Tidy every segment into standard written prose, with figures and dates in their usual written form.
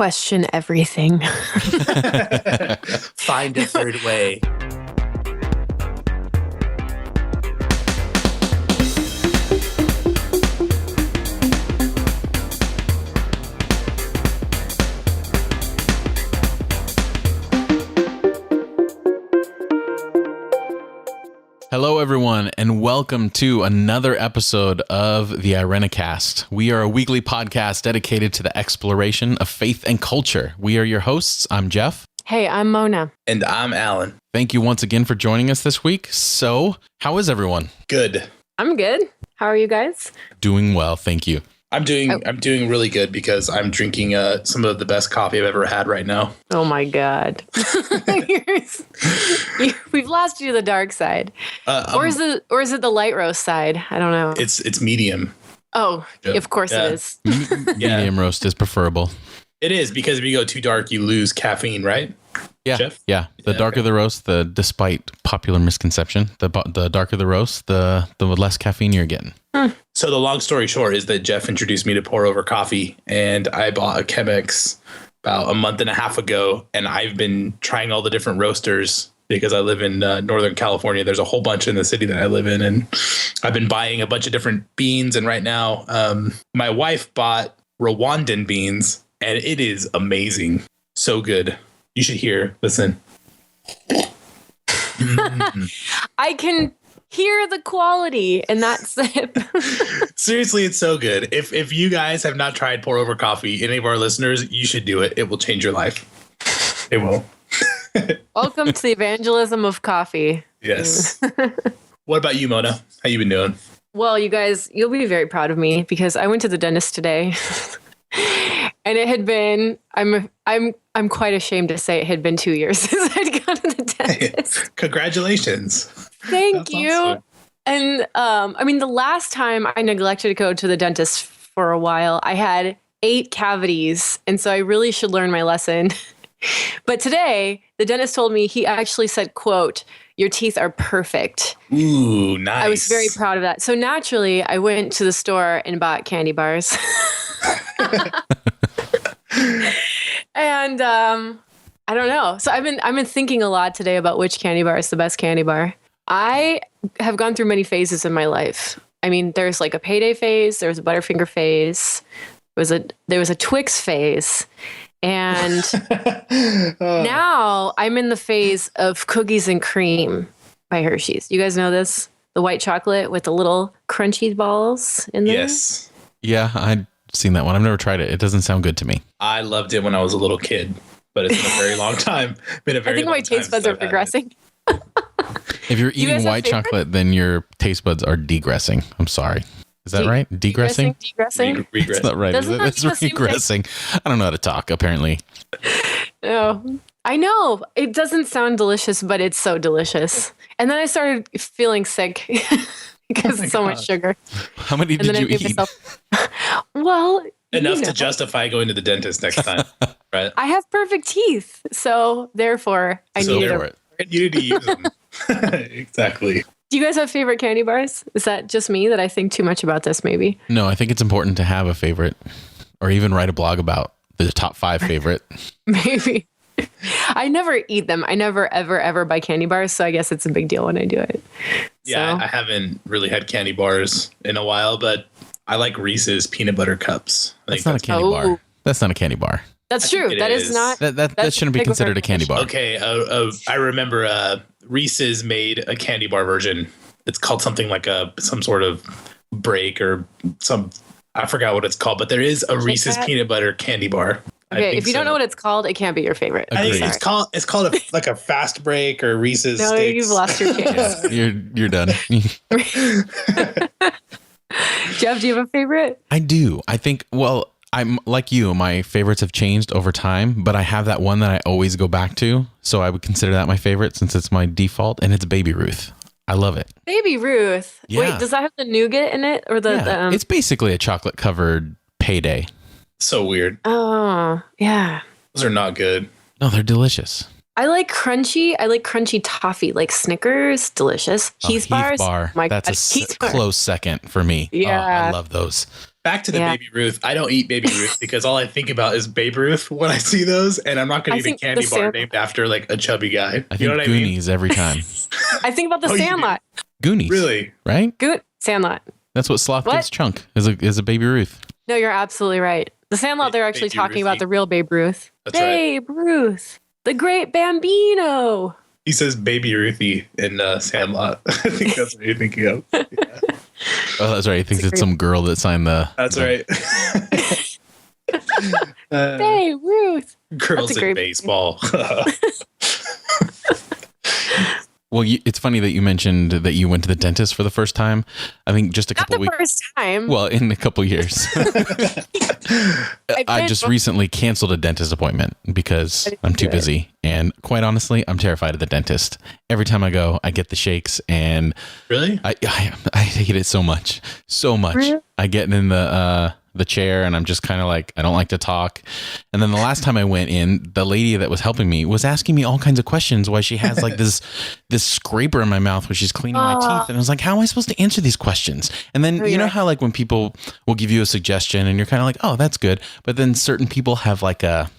Question everything. Find a third way. Hello, everyone, and welcome to another episode of the Irenicast. We are a weekly podcast dedicated to the exploration of faith and culture. We are your hosts. I'm Jeff. Hey, I'm Mona. And I'm Alan. Thank you once again for joining us this week. So, how is everyone? Good. I'm good. How are you guys? Doing well, thank you. I'm doing really good because I'm drinking some of the best coffee I've ever had right now. Oh my God. We've lost you to the dark side. Or is it the light roast side? I don't know. It's medium. Oh, yeah. Of course it is. Medium roast is preferable. It is, because if you go too dark, you lose caffeine, right? Yeah, Jeff? yeah. The darker the roast, despite popular misconception, the darker the roast, the less caffeine you're getting. So the long story short is that Jeff introduced me to pour over coffee, and I bought a Chemex about a month and a half ago, and I've been trying all the different roasters because I live in Northern California. There's a whole bunch in the city that I live in, and I've been buying a bunch of different beans. And right now, my wife bought Rwandan beans, and it is amazing. So good. You should listen. I can hear the quality in that sip. Seriously, it's so good. If you guys have not tried pour over coffee, any of our listeners, you should do it. It will change your life. It will. Welcome to the evangelism of coffee. Yes. What about you, Mona? How you been doing? Well, you guys, you'll be very proud of me because I went to the dentist today. And it had been, I'm quite ashamed to say it had been 2 years since I'd gone to the dentist. Congratulations. Thank you. Awesome. And the last time I neglected to go to the dentist for a while, I had 8 cavities. And so I really should learn my lesson. But today, the dentist told me, he actually said, quote, "Your teeth are perfect." Ooh, nice. I was very proud of that. So naturally, I went to the store and bought candy bars. And I don't know. So I've been thinking a lot today about which candy bar is the best candy bar. I have gone through many phases in my life. I mean, there's like a payday phase, there was a Butterfinger phase, there was a Twix phase, and now I'm in the phase of cookies and cream by Hershey's. You guys know this? The white chocolate with the little crunchy balls in there? Yes. Yeah, I've seen that one. I've never tried it. It doesn't sound good to me. I loved it when I was a little kid, but it's been a very long time. I think my taste buds are progressing. If you're eating white chocolate, then your taste buds are degressing. I'm sorry. Is that right? Degressing? Degressing? It's not right. Doesn't It's regressing. I don't know how to talk, apparently. No. I know. It doesn't sound delicious, but it's so delicious. And then I started feeling sick because it's so much sugar. How many did you eat? Well, enough to justify going to the dentist next time, right? I have perfect teeth, so therefore I needed it. You need to use them. Exactly. Do you guys have favorite candy bars? Is that just me that I think too much about this, maybe? No, I think it's important to have a favorite, or even write a blog about the top 5 favorite. Maybe. I never eat them. I never, ever buy candy bars, so I guess it's a big deal when I do it. Yeah, I haven't really had candy bars in a while, but I like Reese's peanut butter cups. That's not a candy bar. That's not a candy bar. That's true. That is not. That shouldn't be considered a candy bar. Okay, I remember Reese's made a candy bar version. It's called something like some sort of break or I forgot what it's called, but there is a Reese's peanut butter candy bar. Okay, if you don't know what it's called, it can't be your favorite. I think it's called like a fast break or Reese's No, sticks. You've lost your chance. You're done. Jeff, do you have a favorite? I do. I think, well, I'm like you. My favorites have changed over time, but I have that one that I always go back to. So I would consider that my favorite since it's my default, and it's Baby Ruth. I love it. Baby Ruth. Yeah. Wait, does that have the nougat in it, or It's basically a chocolate covered payday. So weird. Oh, yeah. Those are not good. No, they're delicious. I like crunchy toffee, like Snickers, delicious. Heath bars. Bar. That's a close second for me. Yeah. I love those. Back to the Baby Ruth. I don't eat Baby Ruth because all I think about is Babe Ruth when I see those, and I'm not going to eat a candy bar named after like a chubby guy. I think Goonies every time. I think about the Sandlot. Goonies, really? Right? Sandlot. That's what Sloth gives Chunk is a Baby Ruth. No, you're absolutely right. The Sandlot. They're actually talking about the real Babe Ruth. That's Babe Ruth, the great Bambino. He says Baby Ruthie in Sandlot. I think that's what you're thinking of. Yeah. Oh, that's right. He thinks it's some girl that signed the... That's right. Babe Ruth. Girls in baseball. Well, it's funny that you mentioned that you went to the dentist for the first time. I think just a couple weeks. Not the first time. Well, in a couple years. I just recently canceled a dentist appointment because I'm too busy. And quite honestly, I'm terrified of the dentist. Every time I go, I get the shakes, and really, I hate it so much. So much. Really? I get in the chair and I'm just kind of like, I don't like to talk. And then the last time I went in, the lady that was helping me was asking me all kinds of questions why she has like this scraper in my mouth when she's cleaning my teeth. And I was like, how am I supposed to answer these questions? And then you know how like when people will give you a suggestion and you're kind of like, oh, that's good. But then certain people have like a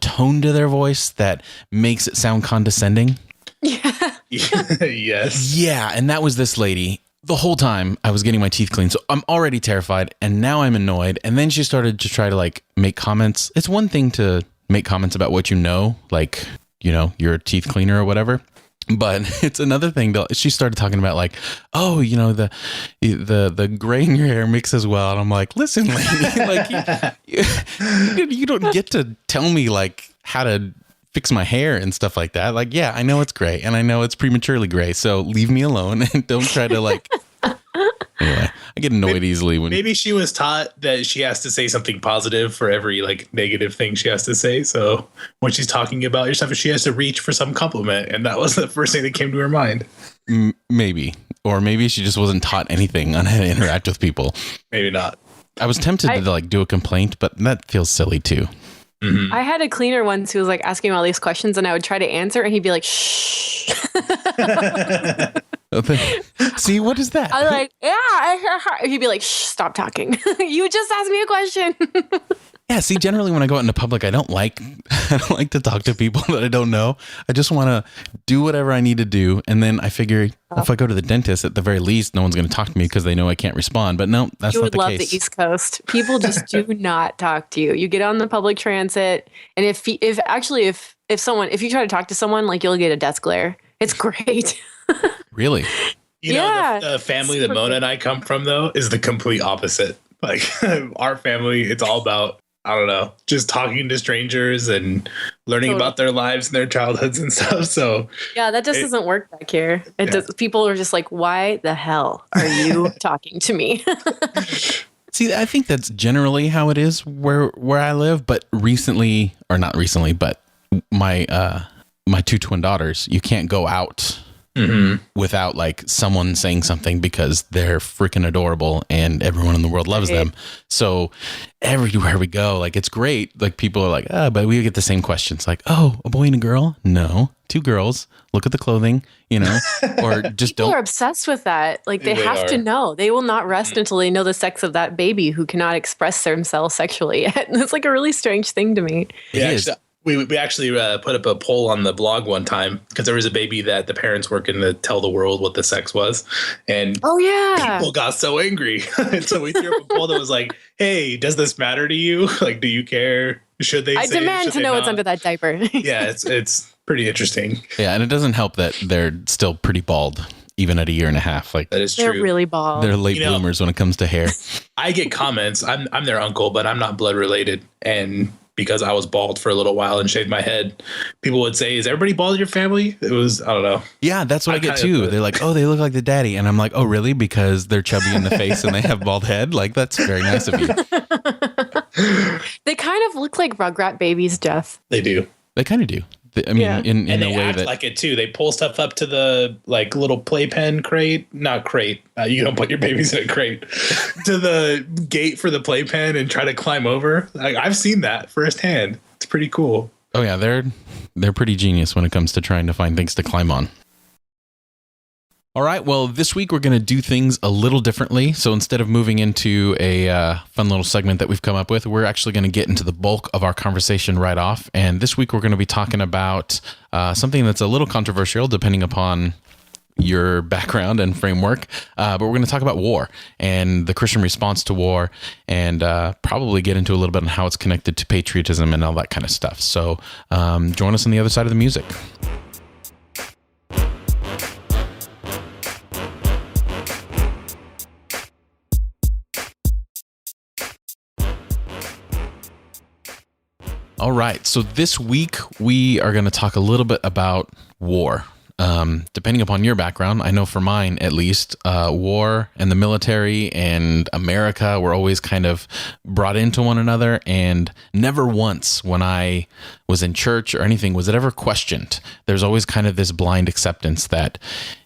tone to their voice that makes it sound condescending. Yeah. Yes. Yeah. And that was this lady. The whole time I was getting my teeth cleaned. So I'm already terrified and now I'm annoyed. And then she started to try to like make comments. It's one thing to make comments about what you know, like, you know, you're a teeth cleaner or whatever. But it's another thing to, she started talking about like, oh, you know, the gray in your hair mixes well. And I'm like, listen, lady, like you don't get to tell me like how to fix my hair and stuff like that. Like, yeah, I know it's gray and I know it's prematurely gray. So leave me alone and don't try to like, anyway, I get annoyed easily when maybe she was taught that she has to say something positive for every like negative thing she has to say. So when she's talking about your stuff, she has to reach for some compliment. And that was the first thing that came to her mind. Maybe, or maybe she just wasn't taught anything on how to interact with people. Maybe not. I was tempted to like do a complaint, but that feels silly too. Mm-hmm. I had a cleaner once who was like asking all these questions and I would try to answer and he'd be like, shh. See, what is that? I was like, yeah. He'd be like, shh, stop talking. You just asked me a question. Yeah, see, generally when I go out into public, I don't like to talk to people that I don't know. I just want to do whatever I need to do. And then I figure if I go to the dentist, at the very least, no one's going to talk to me because they know I can't respond. But no, that's not the case. You would love the East Coast. People just do not talk to you. You get on the public transit. And if you try to talk to someone, like you'll get a death glare. It's great. Really? You know, the family that Mona and I come from, though, is the complete opposite. Like our family, it's all about, I don't know, just talking to strangers and learning about their lives and their childhoods and stuff. So yeah, that just doesn't work back here. Does. People are just like, why the hell are you talking to me? See, I think that's generally how it is where I live. But recently, or not recently, but my two twin daughters, you can't go out without like someone saying something because they're freaking adorable and everyone in the world loves them. So everywhere we go, like it's great. Like people are like, but we get the same questions like, oh, a boy and a girl? No, two girls. Look at the clothing, you know, or just People are obsessed with that. Like they have to know. They will not rest until they know the sex of that baby who cannot express themselves sexually yet. It's like a really strange thing to me. It is. We actually put up a poll on the blog one time because there was a baby that the parents were going to tell the world what the sex was. And people got so angry. And so we threw up a poll that was like, hey, does this matter to you? Like, do you care? Should they I demand to know what's under that diaper. Yeah, it's pretty interesting. Yeah, and it doesn't help that they're still pretty bald. Even at a year and a half, like that is true. They're really bald. They're late bloomers when it comes to hair. I get comments. I'm their uncle, but I'm not blood related. And because I was bald for a little while and shaved my head, people would say, is everybody bald in your family? It was, I don't know. Yeah, that's what I get too. They're like, oh, they look like the daddy. And I'm like, oh, really? Because they're chubby in the face and they have bald head? Like, that's very nice of you. They kind of look like Rugrat babies, Jeff. They do. They kind of do. I mean, in a way act that like it too. They pull stuff up to the like little playpen crate, not crate. You don't put your babies in a crate to the gate for the playpen and try to climb over. Like, I've seen that firsthand. It's pretty cool. Oh yeah, they're pretty genius when it comes to trying to find things to climb on. All right. Well, this week we're going to do things a little differently. So instead of moving into a fun little segment that we've come up with, we're actually going to get into the bulk of our conversation right off. And this week we're going to be talking about something that's a little controversial depending upon your background and framework. But we're going to talk about war and the Christian response to war, and probably get into a little bit on how it's connected to patriotism and all that kind of stuff. So join us on the other side of the music. All right. So this week we are going to talk a little bit about war. Depending upon your background, I know for mine at least, war and the military and America were always kind of brought into one another, and never once when I was in church or anything was it ever questioned. There's always kind of this blind acceptance that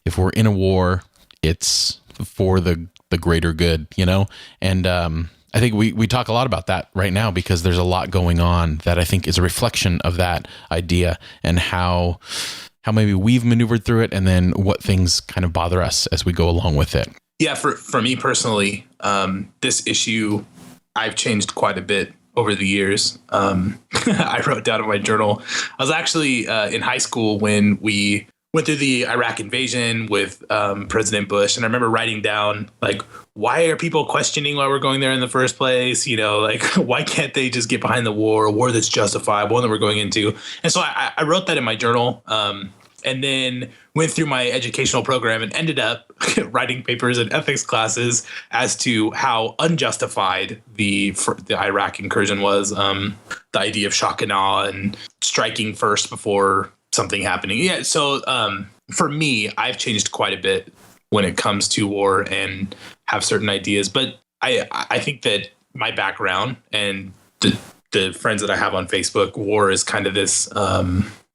if we're in a war, it's for the greater good, you know? And I think we talk a lot about that right now because there's a lot going on that I think is a reflection of that idea and how maybe we've maneuvered through it, and then what things kind of bother us as we go along with it. Yeah, for me personally, this issue, I've changed quite a bit over the years. I wrote down in my journal, I was actually in high school when we went through the Iraq invasion with President Bush. And I remember writing down, like, why are people questioning why we're going there in the first place? You know, like, why can't they just get behind the war, a war that's justified, one that we're going into? And so I wrote that in my journal, and then went through my educational program and ended up writing papers in ethics classes as to how unjustified the Iraq incursion was. The idea of shock and awe and striking first before something happening. Yeah. So for me, I've changed quite a bit when it comes to war and have certain ideas. But I think that my background and the friends that I have on Facebook, war is kind of this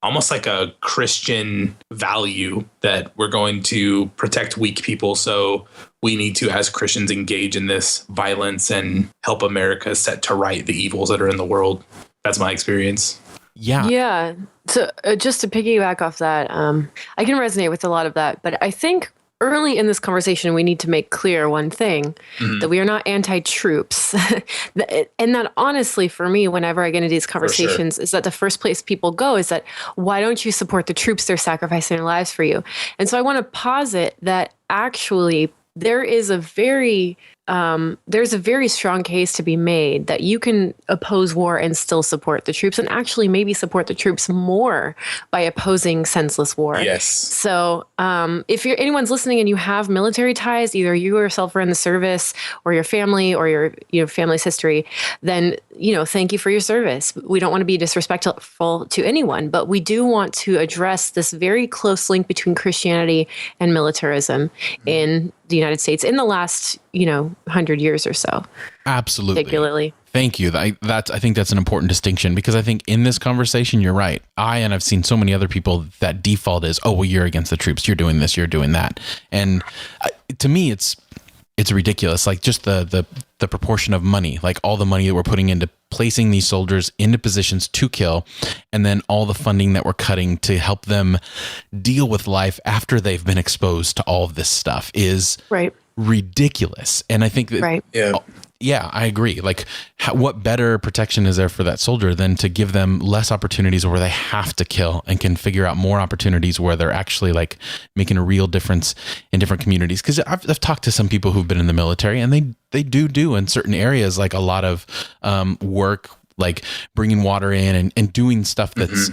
almost like a Christian value that we're going to protect weak people. So we need to, as Christians, engage in this violence and help America set to right the evils that are in the world. That's my experience. Yeah. Yeah. So just to piggyback off that, I can resonate with a lot of that. But I think early in this conversation, we need to make clear one thing, that we are not anti-troops. And that honestly, for me, whenever I get into these conversations, is that the first place people go is that, why don't you support the troops? They're sacrificing their lives for you. And so I want to posit that actually there is a very strong case to be made that you can oppose war and still support the troops, and actually maybe support the troops more by opposing senseless war. Yes. So if anyone's listening and you have military ties, either you yourself are in the service or your family or your family's history, then, thank you for your service. We don't want to be disrespectful to anyone, but we do want to address this very close link between Christianity and militarism in the United States in the last, 100 years or so. Absolutely. Particularly. Thank you. I think that's an important distinction, because I think in this conversation, you're right. And I've seen so many other people that default is, oh, well, you're against the troops. You're doing this. You're doing that. And to me, it's ridiculous. Like, just the proportion of money, like all the money that we're putting into placing these soldiers into positions to kill, and then all the funding that we're cutting to help them deal with life after they've been exposed to all of this stuff is ridiculous. And I think that, yeah, I agree. Like, what better protection is there for that soldier than to give them less opportunities where they have to kill, and can figure out more opportunities where they're actually like making a real difference in different communities? Because I've talked to some people who've been in the military, and they do in certain areas like a lot of work, like bringing water in and doing stuff that's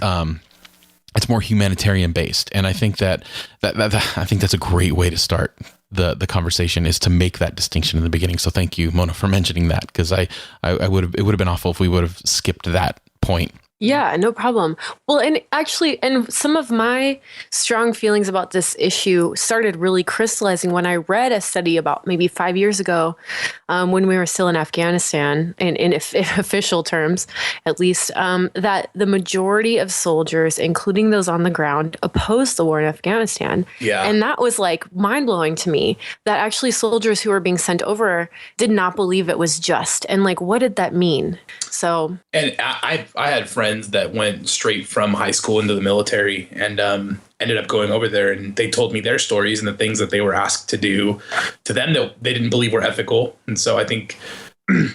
it's more humanitarian based. And I think that I think that's a great way to start the conversation, is to make that distinction in the beginning. So thank you, Mona, for mentioning that, because it would have been awful if we would have skipped that point. Yeah, no problem. Well, and actually, and some of my strong feelings about this issue started really crystallizing when I read a study about maybe 5 years ago, when we were still in Afghanistan, in official terms, at least, that the majority of soldiers, including those on the ground, opposed the war in Afghanistan. Yeah. And that was like mind-blowing to me, that actually soldiers who were being sent over did not believe it was just. And like, what did that mean? So, and I had friends friends that went straight from high school into the military and ended up going over there, and they told me their stories and the things that they were asked to do to them that they didn't believe were ethical. And so I think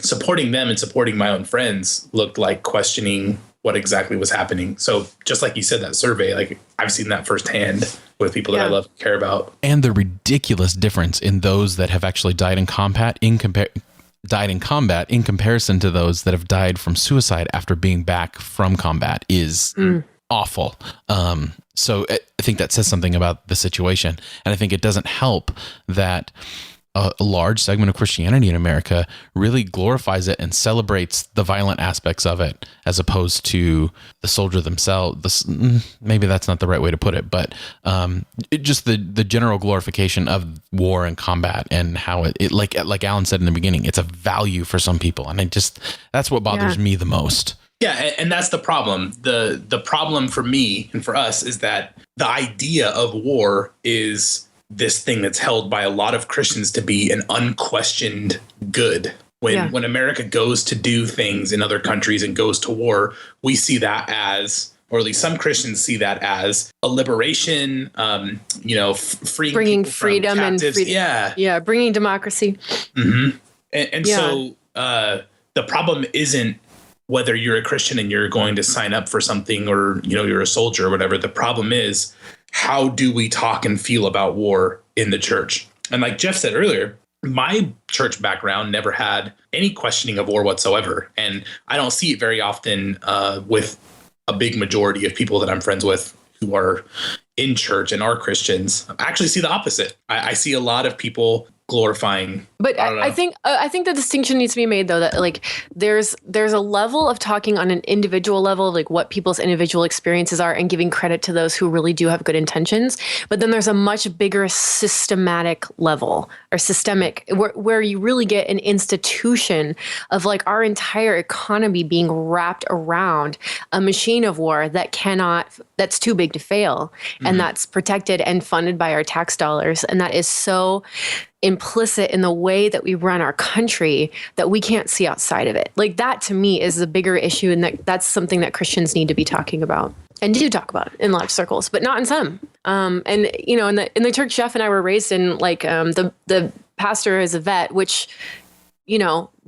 supporting them and supporting my own friends looked like questioning what exactly was happening. So just like you said, that survey, like I've seen that firsthand with people that I love and care about. And the ridiculous difference in those that have actually died in combat in comparison to those that have died from suicide after being back from combat is awful. So I think that says something about the situation. And I think it doesn't help that a large segment of Christianity in America really glorifies it and celebrates the violent aspects of it, as opposed to the soldier themselves. Maybe that's not the right way to put it, but just the general glorification of war and combat, and how it like Alan said in the beginning, it's a value for some people, and that's what bothers me the most. Yeah, and that's the problem. The problem for me and for us is that the idea of war is this thing that's held by a lot of Christians to be an unquestioned good. When America goes to do things in other countries and goes to war, we see that as, or at least some Christians see that as, a liberation, freeing bringing freedom and bringing democracy. Mm-hmm. And so the problem isn't whether you're a Christian and you're going to sign up for something, or you're a soldier or whatever. The problem is, how do we talk and feel about war in the church? And like Jeff said earlier, my church background never had any questioning of war whatsoever. And I don't see it very often with a big majority of people that I'm friends with who are in church and are Christians. I actually see the opposite. I see a lot of people glorifying. But I think the distinction needs to be made, though, that like there's a level of talking on an individual level, like what people's individual experiences are, and giving credit to those who really do have good intentions. But then there's a much bigger systematic level, or systemic, where you really get an institution of like our entire economy being wrapped around a machine of war that's too big to fail, and that's protected and funded by our tax dollars, and that is so implicit in the way that we run our country that we can't see outside of it. Like, that to me is the bigger issue, and that's something that Christians need to be talking about, and do talk about in large circles, but not in some. And in the church Jeff and I were raised in, like the pastor is a vet, which,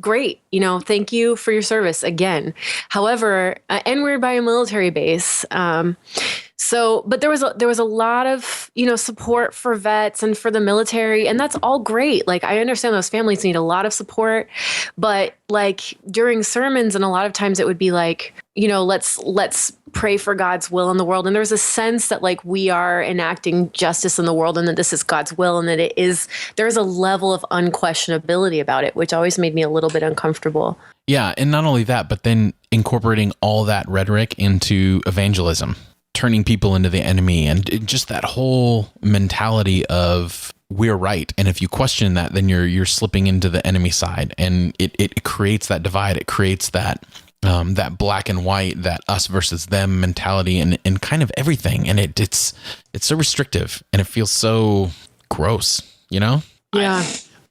great, thank you for your service again. However, and we're by a military base. But there was a lot of, support for vets and for the military, and that's all great. Like, I understand those families need a lot of support, but like during sermons, and a lot of times it would be like, let's pray for God's will in the world. And there's a sense that like we are enacting justice in the world, and that this is God's will, and that there's a level of unquestionability about it, which always made me a little bit uncomfortable. Yeah. And not only that, but then incorporating all that rhetoric into evangelism, turning people into the enemy, and just that whole mentality of we're right. And if you question that, then you're slipping into the enemy side, and it creates that divide. It creates that black and white, that us versus them mentality, and kind of everything. And it's so restrictive, and it feels so gross, Yeah.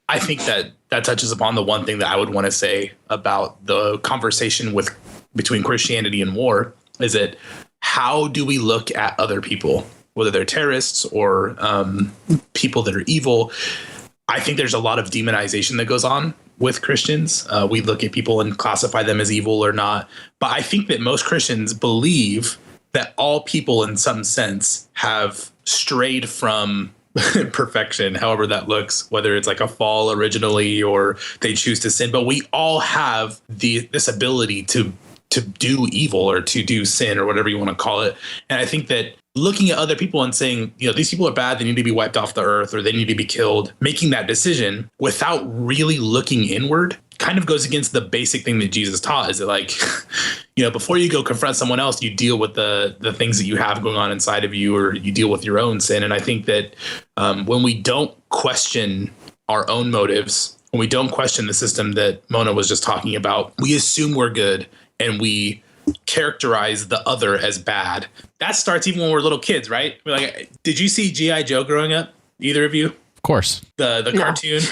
I think that touches upon the one thing that I would want to say about the conversation between Christianity and war, is that how do we look at other people, whether they're terrorists or people that are evil? I think there's a lot of demonization that goes on with Christians. We look at people and classify them as evil or not. But I think that most Christians believe that all people in some sense have strayed from perfection, however that looks, whether it's like a fall originally or they choose to sin. But we all have this ability to do evil or to do sin or whatever you want to call it. And I think that looking at other people and saying, these people are bad, they need to be wiped off the earth, or they need to be killed, making that decision without really looking inward kind of goes against the basic thing that Jesus taught, is that like, before you go confront someone else, you deal with the things that you have going on inside of you, or you deal with your own sin. And I think that when we don't question our own motives, when we don't question the system that Mona was just talking about, we assume we're good, and we characterize the other as bad. That starts even when we're little kids, right? We're like, did you see G.I. Joe growing up? Either of you? course. The cartoon.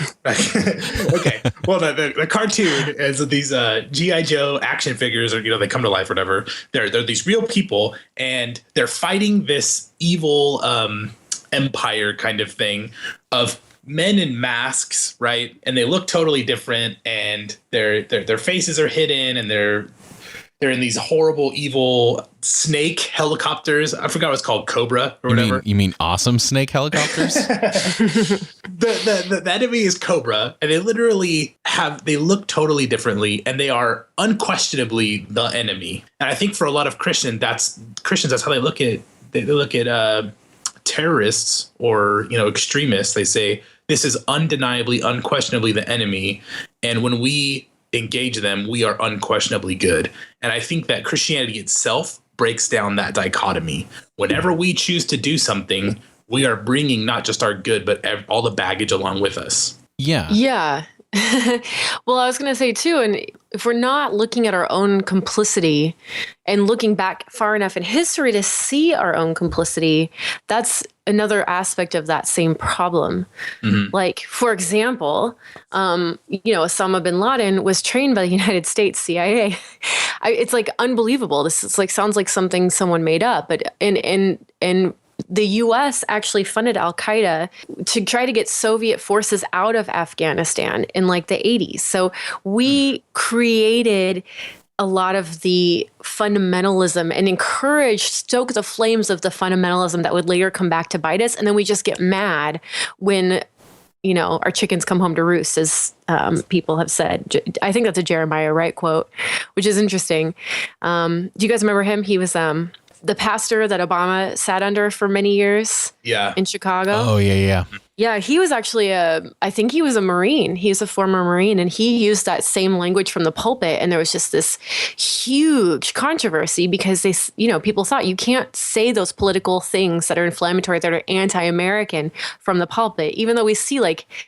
Okay. Well, the cartoon is these G.I. Joe action figures, or they come to life or whatever. They're these real people, and they're fighting this evil empire kind of thing of men in masks, right? And they look totally different, and their faces are hidden, and they're in these horrible, evil snake helicopters. I forgot what it's called, Cobra or whatever. You mean awesome snake helicopters? the enemy is Cobra, and they literally they look totally differently, and they are unquestionably the enemy. And I think for a lot of Christians, that's how they look at terrorists or extremists. They say this is undeniably, unquestionably the enemy, and when we engage them, we are unquestionably good. And I think that Christianity itself breaks down that dichotomy. Whenever we choose to do something, we are bringing not just our good, but all the baggage along with us. Yeah. Well, I was going to say too, and if we're not looking at our own complicity and looking back far enough in history to see our own complicity, that's another aspect of that same problem. Mm-hmm. Like, for example, Osama bin Laden was trained by the United States CIA. It's like unbelievable. This is sounds like something someone made up, but in the U.S. actually funded Al-Qaeda to try to get Soviet forces out of Afghanistan in the 80s. So we created a lot of the fundamentalism and stoke the flames of the fundamentalism that would later come back to bite us. And then we just get mad when our chickens come home to roost, as people have said. I think that's a Jeremiah Wright quote, which is interesting. Do you guys remember him? He was the pastor that Obama sat under for many years in Chicago. Oh, yeah. Yeah, he was actually I think he was a Marine. He was a former Marine, and he used that same language from the pulpit. And there was just this huge controversy because people thought you can't say those political things that are inflammatory, that are anti-American from the pulpit, even though we see,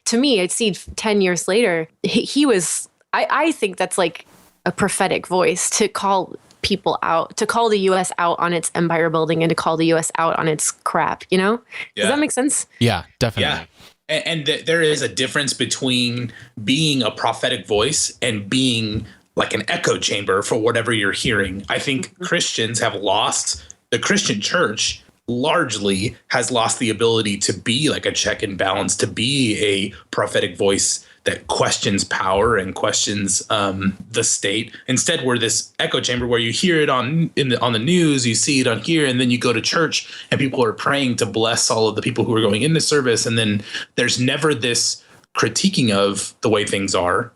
to me, I'd see 10 years later, he was, I think that's a prophetic voice to call people out, to call the U.S. out on its empire building and to call the U.S. out on its crap, Does that make sense? Yeah, definitely. Yeah. And there is a difference between being a prophetic voice and being like an echo chamber for whatever you're hearing. I think Christians have lost, the Christian church largely has lost the ability to be like a check and balance, to be a prophetic voice that questions power and questions the state. Instead, we're this echo chamber where you hear it on the news, you see it on here, and then you go to church and people are praying to bless all of the people who are going into service. And then there's never this critiquing of the way things are.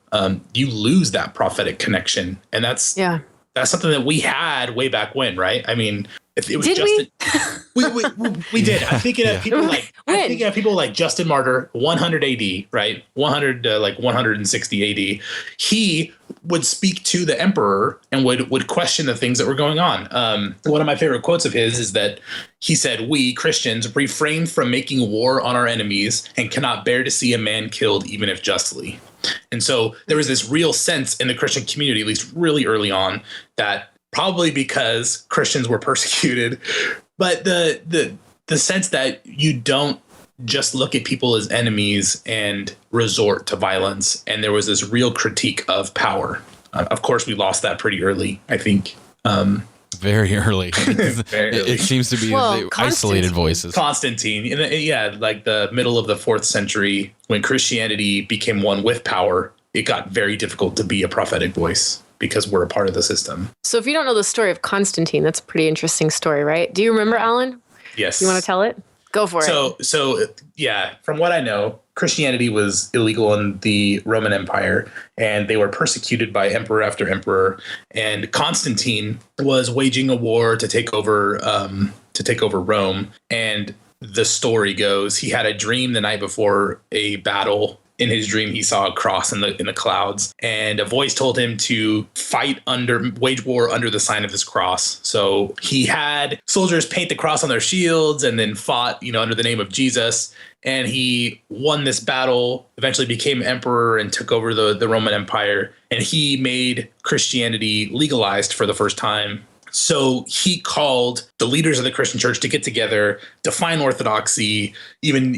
You lose that prophetic connection. And that's something that we had way back when, right? I mean, it was we did. I'm thinking of people like Justin Martyr, 100 AD, right? 100 to 160 AD. He would speak to the emperor and would question the things that were going on. One of my favorite quotes of his is that he said, "We Christians refrain from making war on our enemies and cannot bear to see a man killed, even if justly." And so there was this real sense in the Christian community, at least really early on, that probably because Christians were persecuted, but the sense that you don't just look at people as enemies and resort to violence. And there was this real critique of power. Of course, we lost that pretty early, I think. Very early. Very early. It seems to be the isolated voices. Constantine, like the middle of the 4th century, when Christianity became one with power, it got very difficult to be a prophetic voice because we're a part of the system. So if you don't know the story of Constantine, that's a pretty interesting story, right? Do you remember, Alan? Yes. You want to tell it? Go for it. So yeah, from what I know, Christianity was illegal in the Roman Empire, and they were persecuted by emperor after emperor. And Constantine was waging a war to take over Rome. And the story goes, he had a dream the night before a battle. In his dream, he saw a cross in the clouds, and a voice told him to wage war under the sign of this cross. So he had soldiers paint the cross on their shields and then fought, under the name of Jesus. And he won this battle, eventually became emperor and took over the Roman Empire. And he made Christianity legalized for the first time So he called the leaders of the Christian church to get together, define orthodoxy, even,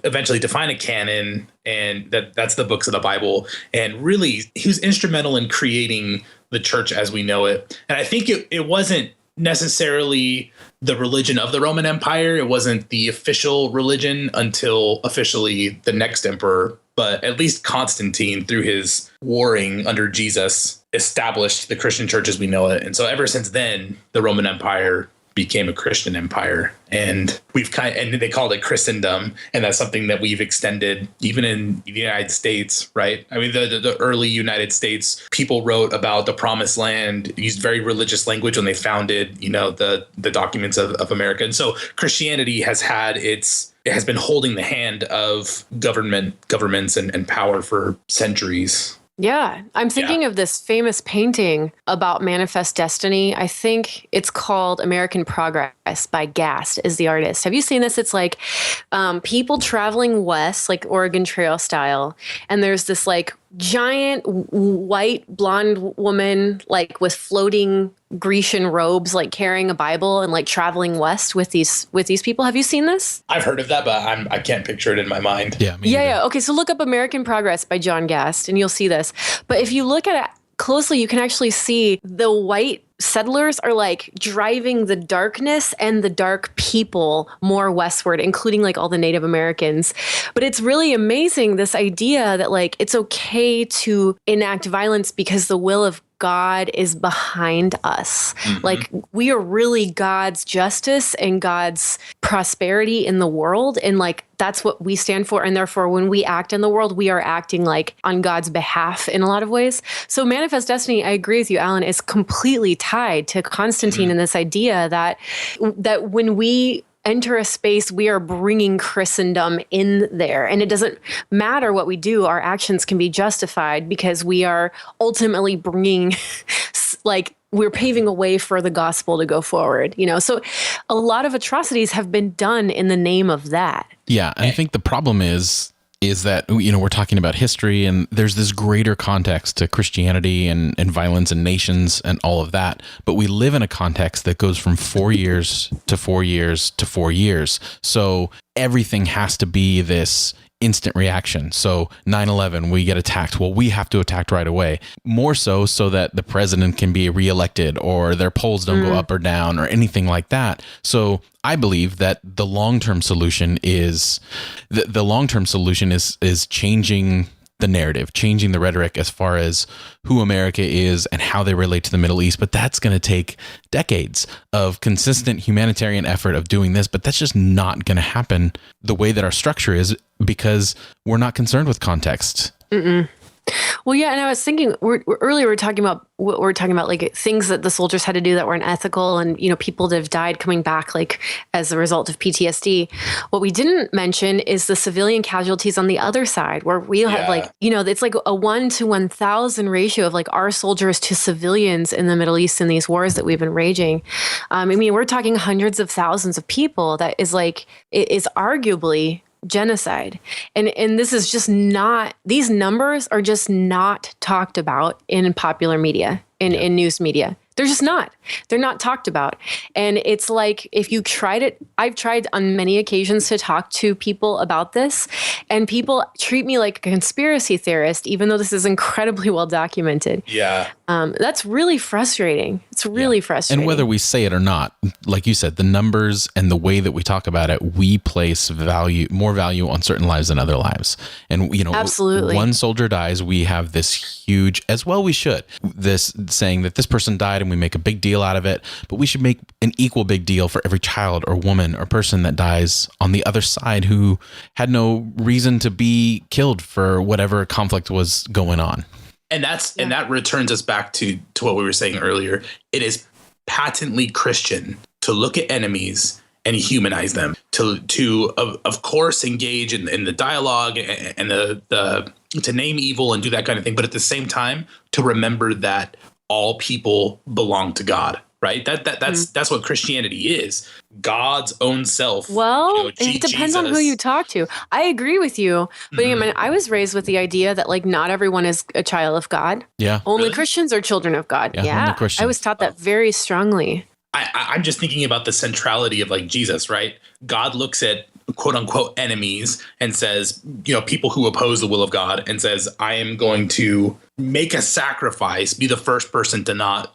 eventually define a canon. And that's the books of the Bible. And really, he was instrumental in creating the church as we know it. And I think it wasn't necessarily the religion of the Roman Empire. It wasn't the official religion until officially the next emperor. But at least Constantine, through his warring under Jesus, established the Christian church as we know it. And so ever since then, the Roman Empire became a Christian empire. And and they called it Christendom. And that's something that we've extended even in the United States, right? I mean, the early United States, people wrote about the promised land, used very religious language when they founded, the documents of America. And so Christianity has been holding the hand of governments and power for centuries. Yeah, I'm thinking of this famous painting about manifest destiny. I think it's called American Progress by Gast is the artist. Have you seen this? It's like people traveling west, like Oregon Trail style. And there's this like giant white blonde woman like with floating Grecian robes, like carrying a Bible and like traveling west with these people. Have you seen this? I've heard of that, but I can't picture it in my mind. Yeah. Okay, so look up American Progress by John Gast and you'll see this. But if you look at it closely, you can actually see the white settlers are like driving the darkness and the dark people more westward, including like all the Native Americans. But it's really amazing, this idea that like it's okay to enact violence because the will of God is behind us. Mm-hmm. Like we are really God's justice and God's prosperity in the world. And like that's what we stand for. And therefore, when we act in the world, we are acting like on God's behalf in a lot of ways. So manifest destiny, I agree with you, Alan, is completely tied to Constantine and this idea that when we enter a space, we are bringing Christendom in there. And it doesn't matter what we do. Our actions can be justified because we are ultimately bringing, like, we're paving a way for the gospel to go forward, So a lot of atrocities have been done in the name of that. Yeah. I think the problem is that, we're talking about history and there's this greater context to Christianity and violence and nations and all of that. But we live in a context that goes from 4 years to 4 years to 4 years. So everything has to be this instant reaction. So 9/11, we get attacked. Well, we have to attack right away. More so that the president can be reelected or their polls don't go up or down or anything like that. So I believe that the long-term solution is is changing the narrative, changing the rhetoric as far as who America is and how they relate to the Middle East. But that's going to take decades of consistent humanitarian effort of doing this. But that's just not going to happen the way that our structure is because we're not concerned with context. Mm-mm. Well, yeah, and I was thinking earlier we were talking about like things that the soldiers had to do that were unethical, and people that have died coming back like as a result of PTSD. What we didn't mention is the civilian casualties on the other side, where we have like it's like a 1 to 1,000 ratio of like our soldiers to civilians in the Middle East in these wars that we've been raging. I mean, we're talking hundreds of thousands of people. That is like it is arguably genocide. And this is just not, these numbers are just not talked about in popular media, in news media. They're just not. They're not talked about. And it's like, if you tried it, I've tried on many occasions to talk to people about this, and people treat me like a conspiracy theorist, even though this is incredibly well documented. Yeah. That's really frustrating. It's really frustrating. And whether we say it or not, like you said, the numbers and the way that we talk about it, we place more value on certain lives than other lives. And, absolutely. One soldier dies, we have this huge, as well we should, this saying that this person died and we make a big deal out of it, but we should make an equal big deal for every child or woman or person that dies on the other side who had no reason to be killed for whatever conflict was going on. And that returns us back to what we were saying earlier. It is patently Christian to look at enemies and humanize them, to of course engage in the dialogue and the to name evil and do that kind of thing, but at the same time to remember that all people belong to God, right? That's what Christianity is. God's own self. Well, it depends on who you talk to. I agree with you. But I mean, I was raised with the idea that like not everyone is a child of God. Yeah. Only really? Christians are children of God. Yeah. Only Christians. I was taught that very strongly. I'm just thinking about the centrality of like Jesus, right? God looks at quote unquote enemies and says, people who oppose the will of God, and says, I am going to make a sacrifice, be the first person to not,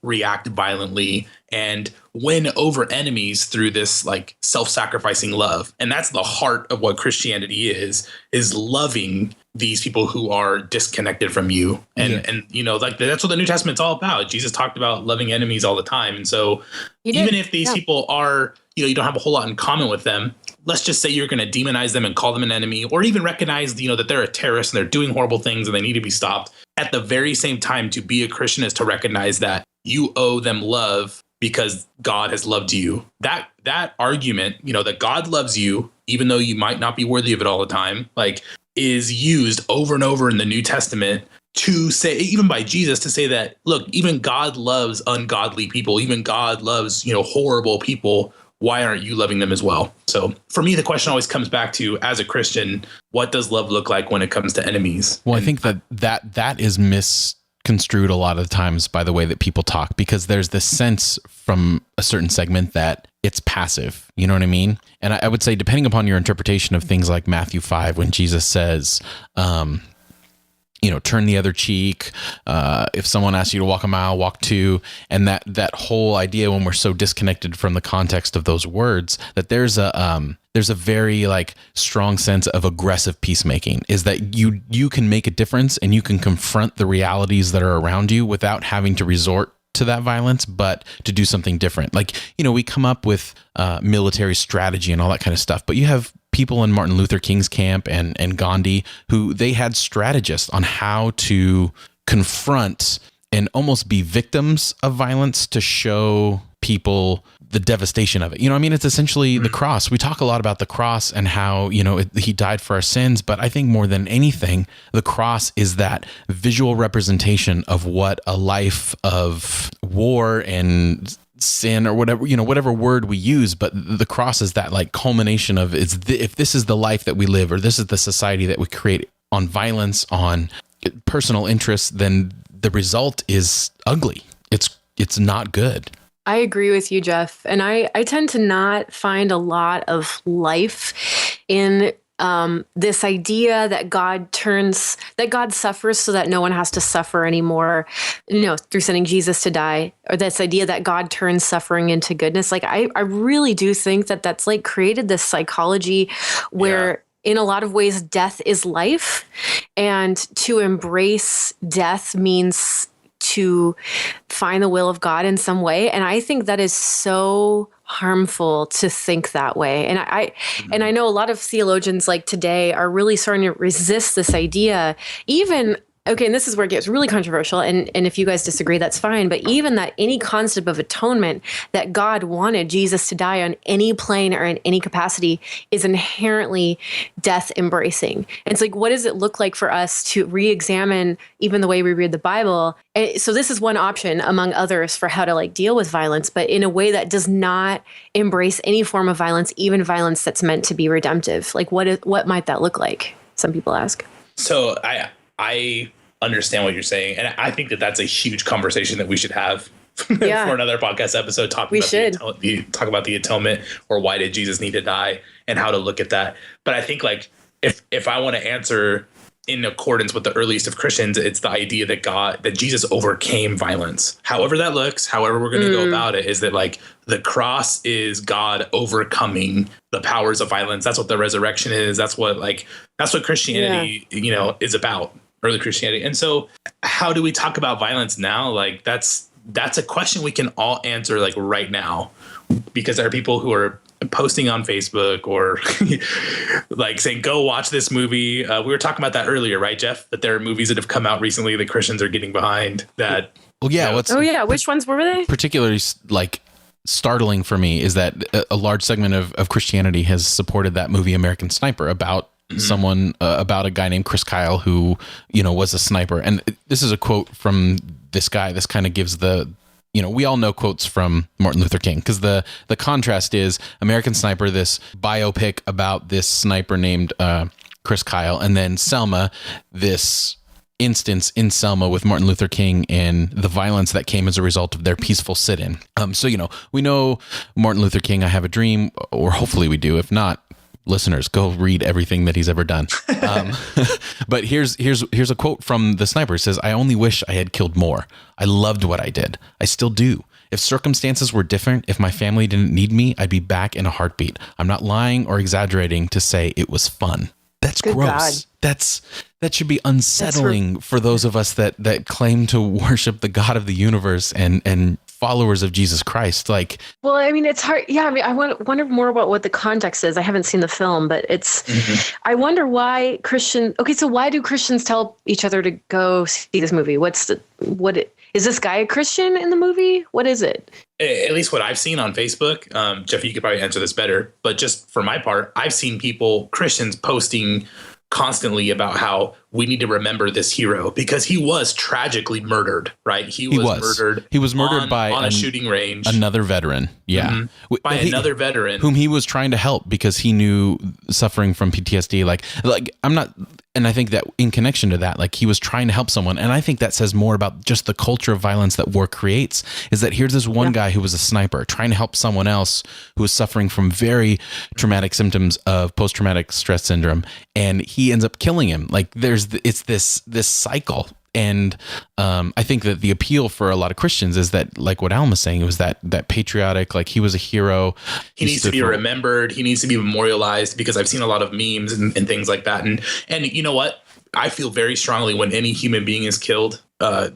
react violently and win over enemies through this like self-sacrificing love. And that's the heart of what Christianity is loving these people who are disconnected from you. And like that's what the New Testament's all about. Jesus talked about loving enemies all the time. And so even if these people are, you don't have a whole lot in common with them, let's just say you're going to demonize them and call them an enemy, or even recognize, that they're a terrorist and they're doing horrible things and they need to be stopped. At the very same time, to be a Christian is to recognize that you owe them love because God has loved you. That argument, that God loves you, even though you might not be worthy of it all the time, like is used over and over in the New Testament to say, even by Jesus, to say that, look, even God loves ungodly people. Even God loves, horrible people. Why aren't you loving them as well? So for me, the question always comes back to, as a Christian, what does love look like when it comes to enemies? Well, I think that is misconstrued a lot of the times by the way that people talk, because there's this sense from a certain segment that it's passive. You know what I mean? And I would say, depending upon your interpretation of things like Matthew 5, when Jesus says, turn the other cheek. If someone asks you to walk a mile, walk two. And that whole idea, when we're so disconnected from the context of those words, that there's a very like strong sense of aggressive peacemaking, is that you can make a difference and you can confront the realities that are around you without having to resort to that violence, but to do something different. Like, we come up with military strategy and all that kind of stuff, but you have people in Martin Luther King's camp and Gandhi who they had strategists on how to confront and almost be victims of violence to show people the devastation of it. It's essentially the cross. We talk a lot about the cross and how, he died for our sins, but I think more than anything, the cross is that visual representation of what a life of war and sin, or whatever word we use, but the cross is that like culmination of if this is the life that we live, or this is the society that we create on violence, on personal interests, then the result is ugly. It's not good. I agree with you, Jeff. And I tend to not find a lot of life in this idea that God suffers so that no one has to suffer anymore, through sending Jesus to die, or this idea that God turns suffering into goodness. Like, I really do think that that's like created this psychology where in a lot of ways death is life, and to embrace death means to find the will of God in some way. And I think that is so harmful to think that way. And I know a lot of theologians like today are really starting to resist this idea, even, okay, and this is where it gets really controversial, and if you guys disagree, that's fine, but even that any concept of atonement, that God wanted Jesus to die on any plane or in any capacity, is inherently death embracing. And it's like, what does it look like for us to re-examine even the way we read the Bible? And so this is one option among others for how to like deal with violence, but in a way that does not embrace any form of violence, even violence that's meant to be redemptive. Like, what might that look like? Some people ask. So I understand what you're saying, and I think that that's a huge conversation that we should have for another podcast episode. Talk about the atonement, or why did Jesus need to die, and how to look at that. But I think like if I want to answer in accordance with the earliest of Christians, it's the idea that Jesus overcame violence. However that looks, however we're going to go about it, is that like the cross is God overcoming the powers of violence. That's what the resurrection is. That's what Christianity, is about, early Christianity. And so how do we talk about violence now? Like that's a question we can all answer like right now, because there are people who are posting on Facebook or like saying, go watch this movie. We were talking about that earlier, right, Jeff? That there are movies that have come out recently that Christians are getting behind that. Well, yeah. Which ones were they? Particularly like startling for me is that a large segment of Christianity has supported that movie American Sniper, about someone, about a guy named Chris Kyle who, was a sniper. And this is a quote from this guy. This kind of gives the we all know quotes from Martin Luther King, because the contrast is American Sniper, this biopic about this sniper named Chris Kyle, and then Selma, this instance in Selma with Martin Luther King and the violence that came as a result of their peaceful sit-in. So, we know Martin Luther King, I Have a Dream, or hopefully we do. If not, listeners, go read everything that he's ever done. But here's a quote from the sniper. It says, "I only wish I had killed more. I loved what I did. I still do. If circumstances were different, if my family didn't need me, I'd be back in a heartbeat. I'm not lying or exaggerating to say it was fun." That's Good gross. God. That should be unsettling for those of us that claim to worship the God of the universe and followers of Jesus Christ. Like, well, I mean, it's hard. Yeah, I mean, I wonder more about what the context is. I haven't seen the film, but it's. Mm-hmm. I wonder why so why do Christians tell each other to go see this movie? Is this guy a Christian in the movie? What is it? At least what I've seen on Facebook, Jeff, you could probably answer this better, but just for my part, I've seen Christians posting constantly about how we need to remember this hero because he was tragically murdered, right? He was murdered on a shooting range. Another veteran. Yeah. Mm-hmm. By another veteran. Whom he was trying to help because he knew suffering from PTSD. Like I'm not, and I think that in connection to that, like he was trying to help someone. And I think that says more about just the culture of violence that war creates, is that here's this one guy who was a sniper trying to help someone else who was suffering from very traumatic symptoms of post-traumatic stress syndrome. And he ends up killing him. Like it's this cycle. And I think that the appeal for a lot of Christians is that, like what Alan was saying, it was that patriotic, like he was a hero. He needs to be remembered. He needs to be memorialized, because I've seen a lot of memes and things like that. And you know what? I feel very strongly when any human being is killed,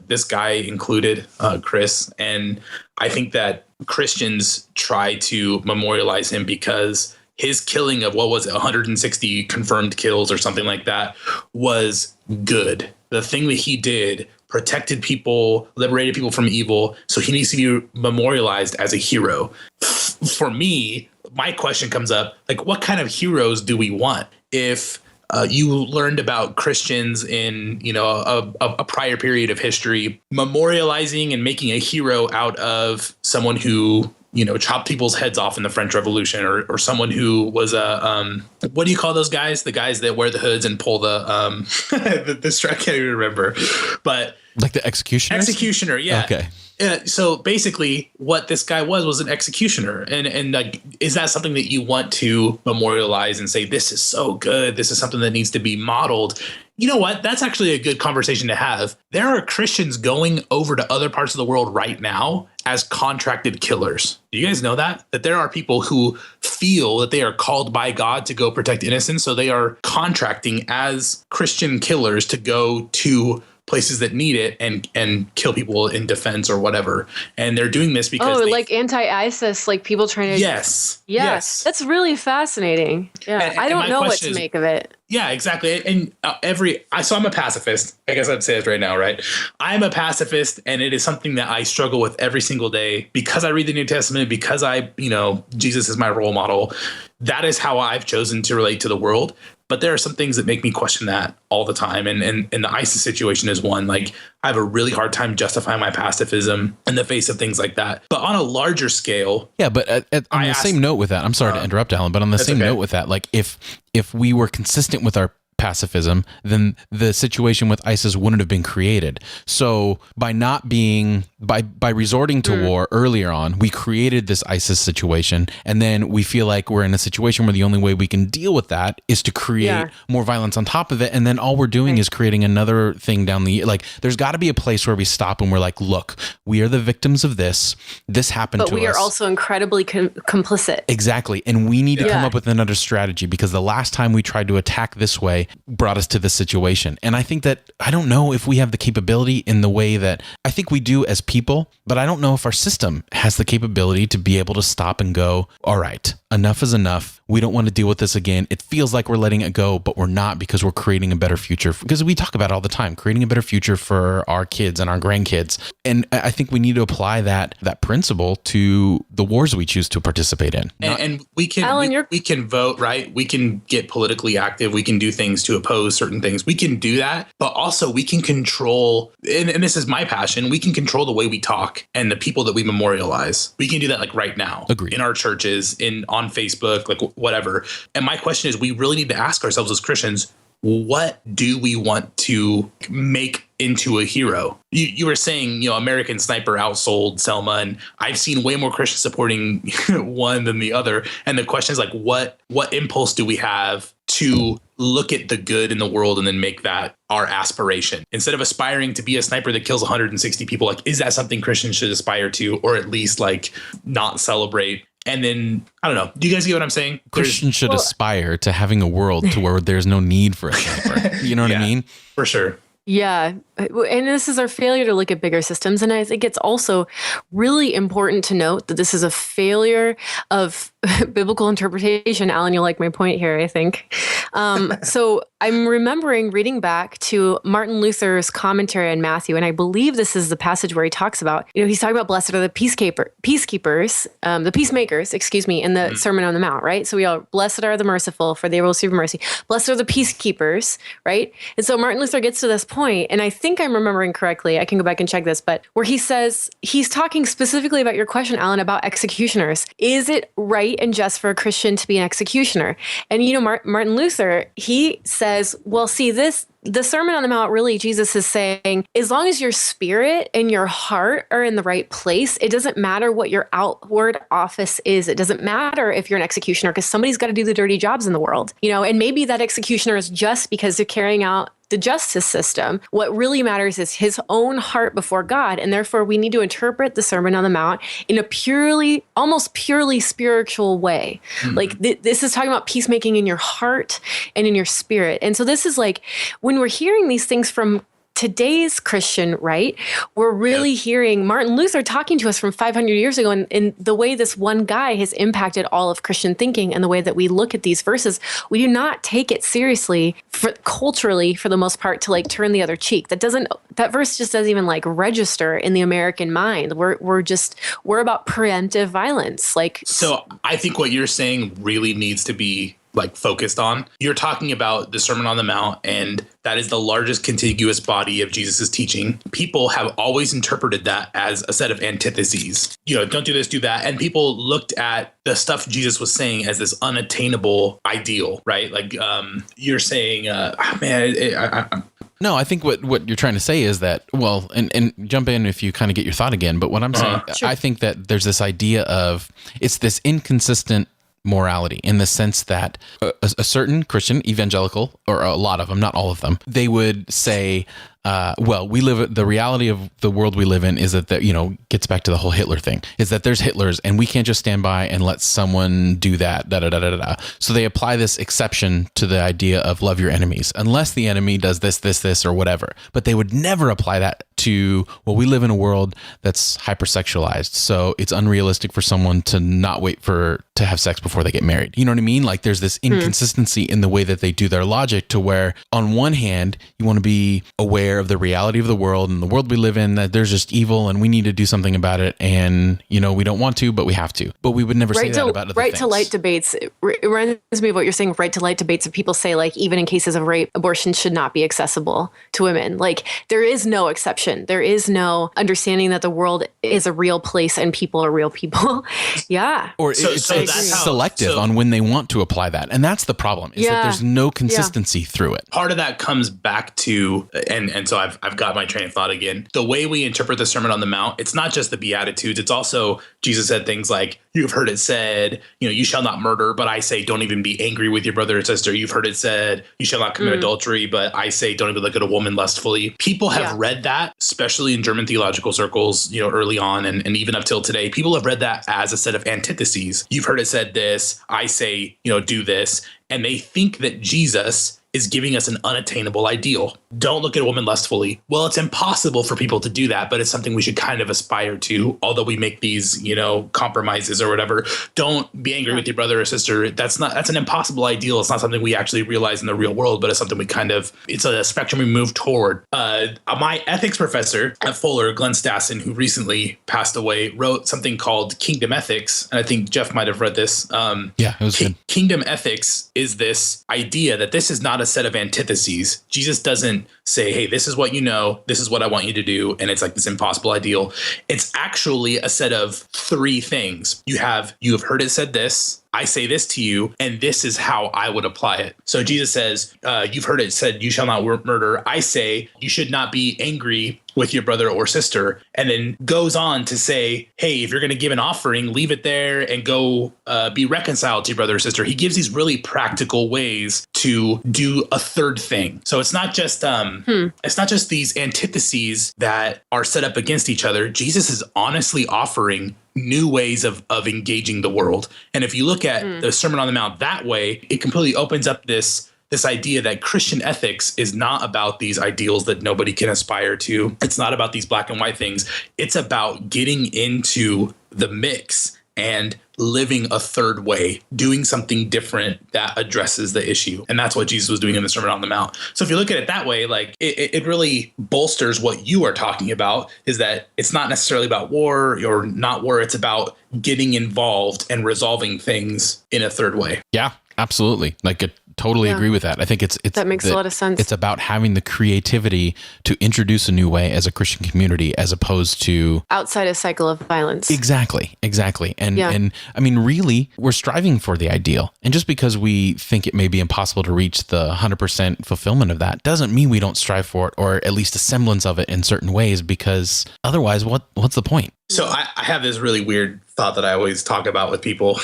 this guy included, Chris. And I think that Christians try to memorialize him because his killing of 160 confirmed kills or something like that was good. The thing that he did protected people, liberated people from evil. So he needs to be memorialized as a hero. For me, my question comes up, like, what kind of heroes do we want? If you learned about Christians in, a prior period of history, memorializing and making a hero out of someone who, chopped people's heads off in the French Revolution, or someone who was what do you call those guys? The guys that wear the hoods and pull the I can't even remember, but like the executioner. Executioner, yeah. Okay. So basically, what this guy was an executioner, and like, is that something that you want to memorialize and say, this is so good, this is something that needs to be modeled? You know what? That's actually a good conversation to have. There are Christians going over to other parts of the world right now as contracted killers. Do you guys know that? That there are people who feel that they are called by God to go protect innocents, so they are contracting as Christian killers to go to places that need it and kill people in defense or whatever. And they're doing this because like anti-ISIS, like people trying to. Yes. That's really fascinating. Yeah. I don't know what to make of it. Yeah, exactly. And so I'm a pacifist. I guess I'd say it right now, right? I'm a pacifist, and it is something that I struggle with every single day because I read the New Testament, because Jesus is my role model. That is how I've chosen to relate to the world. But there are some things that make me question that all the time. And the ISIS situation is one. Like, I have a really hard time justifying my pacifism in the face of things like that. But on a larger scale. Yeah, but on the same note with that, I'm sorry to interrupt, Alan, but on the same note with that, like if we were consistent with our pacifism, then the situation with ISIS wouldn't have been created. So by resorting to war earlier on, we created this ISIS situation, and then we feel like we're in a situation where the only way we can deal with that is to create more violence on top of it, and then all we're doing is creating another thing down the like. There's got to be a place where we stop and we're like, look, we are the victims of this. This happened to us. But we are also incredibly complicit. Exactly, and we need to come up with another strategy, because the last time we tried to attack this way brought us to this situation. And I think that, I don't know if we have the capability in the way that I think we do as people, but I don't know if our system has the capability to be able to stop and go, all right, enough is enough. We don't want to deal with this again. It feels like we're letting it go, but we're not, because we're creating a better future. Because we talk about it all the time, creating a better future for our kids and our grandkids. And I think we need to apply that principle to the wars we choose to participate in. And we can we can vote, right? We can get politically active. We can do things to oppose certain things. We can do that, but also we can control, and this is my passion, we can control the way we talk and the people that we memorialize. We can do that like right now. Agreed. In our churches, on Facebook, like whatever. And my question is, we really need to ask ourselves as Christians, what do we want to make into a hero? You were saying, American Sniper outsold Selma, and I've seen way more Christians supporting one than the other. And the question is like, what impulse do we have to look at the good in the world and then make that our aspiration? Instead of aspiring to be a sniper that kills 160 people, like, is that something Christians should aspire to, or at least like not celebrate? And then, I don't know. Do you guys get what I'm saying? Christians should aspire to having a world to where there's no need for a sniper. You know what I mean? For sure. Yeah. And this is our failure to look at bigger systems. And I think it's also really important to note that this is a failure of biblical interpretation. Alan, you'll like my point here, I think. So I'm remembering reading back to Martin Luther's commentary on Matthew, and I believe this is the passage where he talks about, he's talking about blessed are the peacemakers, in the Sermon on the Mount, right? So we all, blessed are the merciful, for they will receive mercy. Blessed are the peacekeepers, right? And so Martin Luther gets to this point, and I think I'm remembering correctly, I can go back and check this, but where he says, he's talking specifically about your question, Alan, about executioners. Is it right and just for a Christian to be an executioner? And Martin Luther, he says, well, see, the Sermon on the Mount, really, Jesus is saying, as long as your spirit and your heart are in the right place, it doesn't matter what your outward office is. It doesn't matter if you're an executioner, because somebody's got to do the dirty jobs in the world, and maybe that executioner is just because they're carrying out the justice system. What really matters is his own heart before God. And therefore, we need to interpret the Sermon on the Mount in a almost purely spiritual way. Mm-hmm. Like this is talking about peacemaking in your heart and in your spirit. And so this is like, when we're hearing these things from today's Christian right, we're really hearing Martin Luther talking to us from 500 years ago, and the way this one guy has impacted all of Christian thinking, and the way that we look at these verses, we do not take it seriously culturally, for the most part, to like turn the other cheek. That verse just doesn't even like register in the American mind. We're about preemptive violence. So I think what you're saying really needs to be like focused on. You're talking about the Sermon on the Mount, and that is the largest contiguous body of Jesus's teaching. People have always interpreted that as a set of antitheses. Don't do this, do that. And people looked at the stuff Jesus was saying as this unattainable ideal, right? Like you're saying, No, I think what you're trying to say is that, well, and jump in if you kind of get your thought again, but what I'm saying, sure. I think that there's this idea of, it's this inconsistent morality, in the sense that a certain Christian evangelical, or a lot of them, not all of them, they would say, the reality of the world we live in is that, gets back to the whole Hitler thing, is that there's Hitlers and we can't just stand by and let someone do that, So they apply this exception to the idea of love your enemies, unless the enemy does this, or whatever. But they would never apply that to, we live in a world that's hypersexualized, so it's unrealistic for someone to not wait to have sex before they get married. You know what I mean? Like there's this inconsistency in the way that they do their logic, to where on one hand, you want to be aware of the reality of the world and the world we live in, that there's just evil and we need to do something about it, and we don't want to, but we have to. But we would never say that about other things. Right to light debates, it reminds me of what you're saying, right to light debates, of people say, like, even in cases of rape, abortion should not be accessible to women. Like, there is no exception. There is no understanding that the world is a real place and people are real people. Yeah. Or it's selective on when they want to apply that. And that's the problem, is that there's no consistency through it. Part of that comes back to, and so I've got my train of thought again, the way we interpret the Sermon on the Mount. It's not just the Beatitudes. It's also, Jesus said things like, you've heard it said, you shall not murder, but I say, don't even be angry with your brother or sister. You've heard it said, you shall not commit adultery, but I say, don't even look at a woman lustfully. People have read that, especially in German theological circles, early on, and even up till today. People have read that as a set of antitheses. You've heard it said this, I say, do this. And they think that Jesus is giving us an unattainable ideal. Don't look at a woman lustfully. Well, it's impossible for people to do that, but it's something we should kind of aspire to, although we make these, compromises or whatever. Don't be angry with your brother or sister. That's an impossible ideal. It's not something we actually realize in the real world, but it's something it's a spectrum we move toward. My ethics professor at Fuller, Glenn Stassen, who recently passed away, wrote something called Kingdom Ethics. And I think Jeff might have read this. Yeah, it was good. Kingdom Ethics is this idea that this is not a set of antitheses. Jesus doesn't say, hey, this is what you know, this is what I want you to do, and it's like this impossible ideal. It's actually a set of three things. You have heard it said this, I say this to you, and this is how I would apply it. So Jesus says, you've heard it said, you shall not murder. I say, you should not be angry with your brother or sister, and then goes on to say, hey, if you're going to give an offering, leave it there and go be reconciled to your brother or sister. He gives these really practical ways to do a third thing. So it's not just these antitheses that are set up against each other. Jesus is honestly offering new ways of engaging the world. And if you look at the Sermon on the Mount that way, it completely opens up this idea that Christian ethics is not about these ideals that nobody can aspire to. It's not about these black and white things. It's about getting into the mix and living a third way, doing something different that addresses the issue. And that's what Jesus was doing in the Sermon on the Mount. So if you look at it that way, like it really bolsters what you are talking about, is that it's not necessarily about war or not war. It's about getting involved and resolving things in a third way. Yeah, absolutely. Totally agree with that. I think that makes a lot of sense. It's about having the creativity to introduce a new way as a Christian community, as opposed to outside a cycle of violence. Exactly. And I mean, really, we're striving for the ideal. And just because we think it may be impossible to reach the 100% fulfillment of that doesn't mean we don't strive for it, or at least a semblance of it in certain ways, because otherwise, what's the point? So I have this really weird thought that I always talk about with people.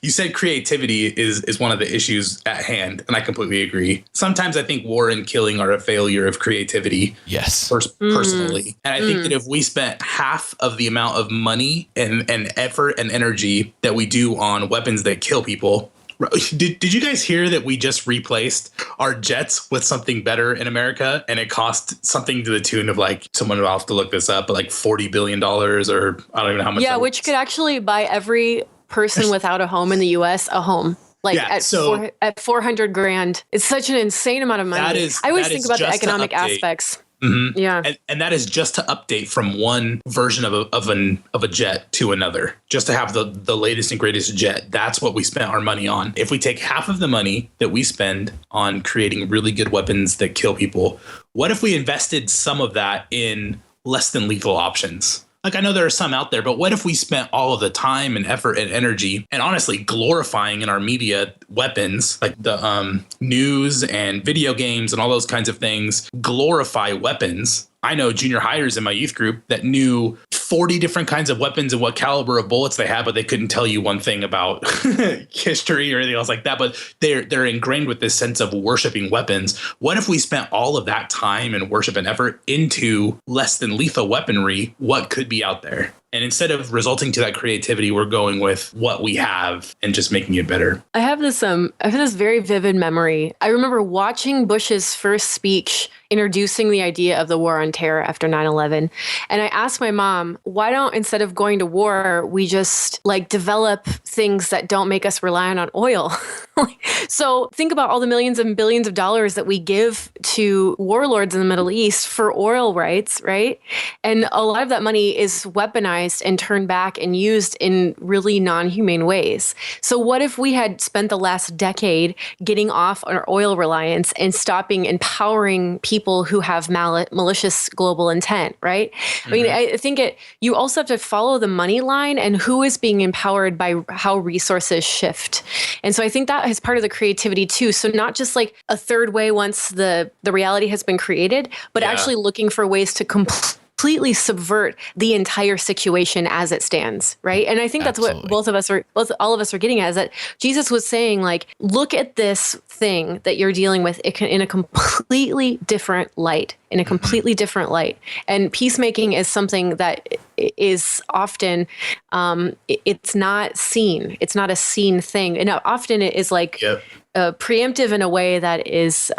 You said creativity is one of the issues at hand, and I completely agree. Sometimes I think war and killing are a failure of creativity. Yes. Personally. And I think that if we spent half of the amount of money and effort and energy that we do on weapons that kill people. Did you guys hear that we just replaced our jets with something better in America, and it cost something to the tune of, like, someone will have to look this up, but like $40 billion, or I don't even know how much. Yeah, which could actually buy every person without a home in the U.S. a home. At 400 grand. It's such an insane amount of money. I always think about the economic aspects. Mm-hmm. Yeah, and that is just to update from one version of a jet to another, just to have the latest and greatest jet. That's what we spent our money on. If we take half of the money that we spend on creating really good weapons that kill people, what if we invested some of that in less than lethal options? Like, I know there are some out there, but what if we spent all of the time and effort and energy and honestly glorifying in our media weapons, like the news and video games and all those kinds of things, glorify weapons. I know junior hires in my youth group that knew 40 different kinds of weapons and what caliber of bullets they had, but they couldn't tell you one thing about history or anything else like that. But they're ingrained with this sense of worshiping weapons. What if we spent all of that time and worship and effort into less than lethal weaponry? What could be out there? And instead of resulting to that creativity, we're going with what we have and just making it better. I have this very vivid memory. I remember watching Bush's first speech introducing the idea of the war on terror after 9/11. And I asked my mom, why don't, instead of going to war, we just develop things that don't make us reliant on oil? So think about all the millions and billions of dollars that we give to warlords in the Middle East for oil rights, right? And a lot of that money is weaponized and turned back and used in really non-humane ways. So what if we had spent the last decade getting off our oil reliance and stopping empowering people who have malicious global intent, right? Mm-hmm. I mean, I think you also have to follow the money line and who is being empowered by how resources shift. And so I think that is part of the creativity too. So not just like a third way once the reality has been created, but actually looking for ways to completely subvert the entire situation as it stands, right? And I think that's Absolutely. what all of us are getting at, is that Jesus was saying, like, look at this thing that you're dealing with in a completely different light, And peacemaking is something that is often, it's not seen. It's not a seen thing. And often it is like preemptive in a way that is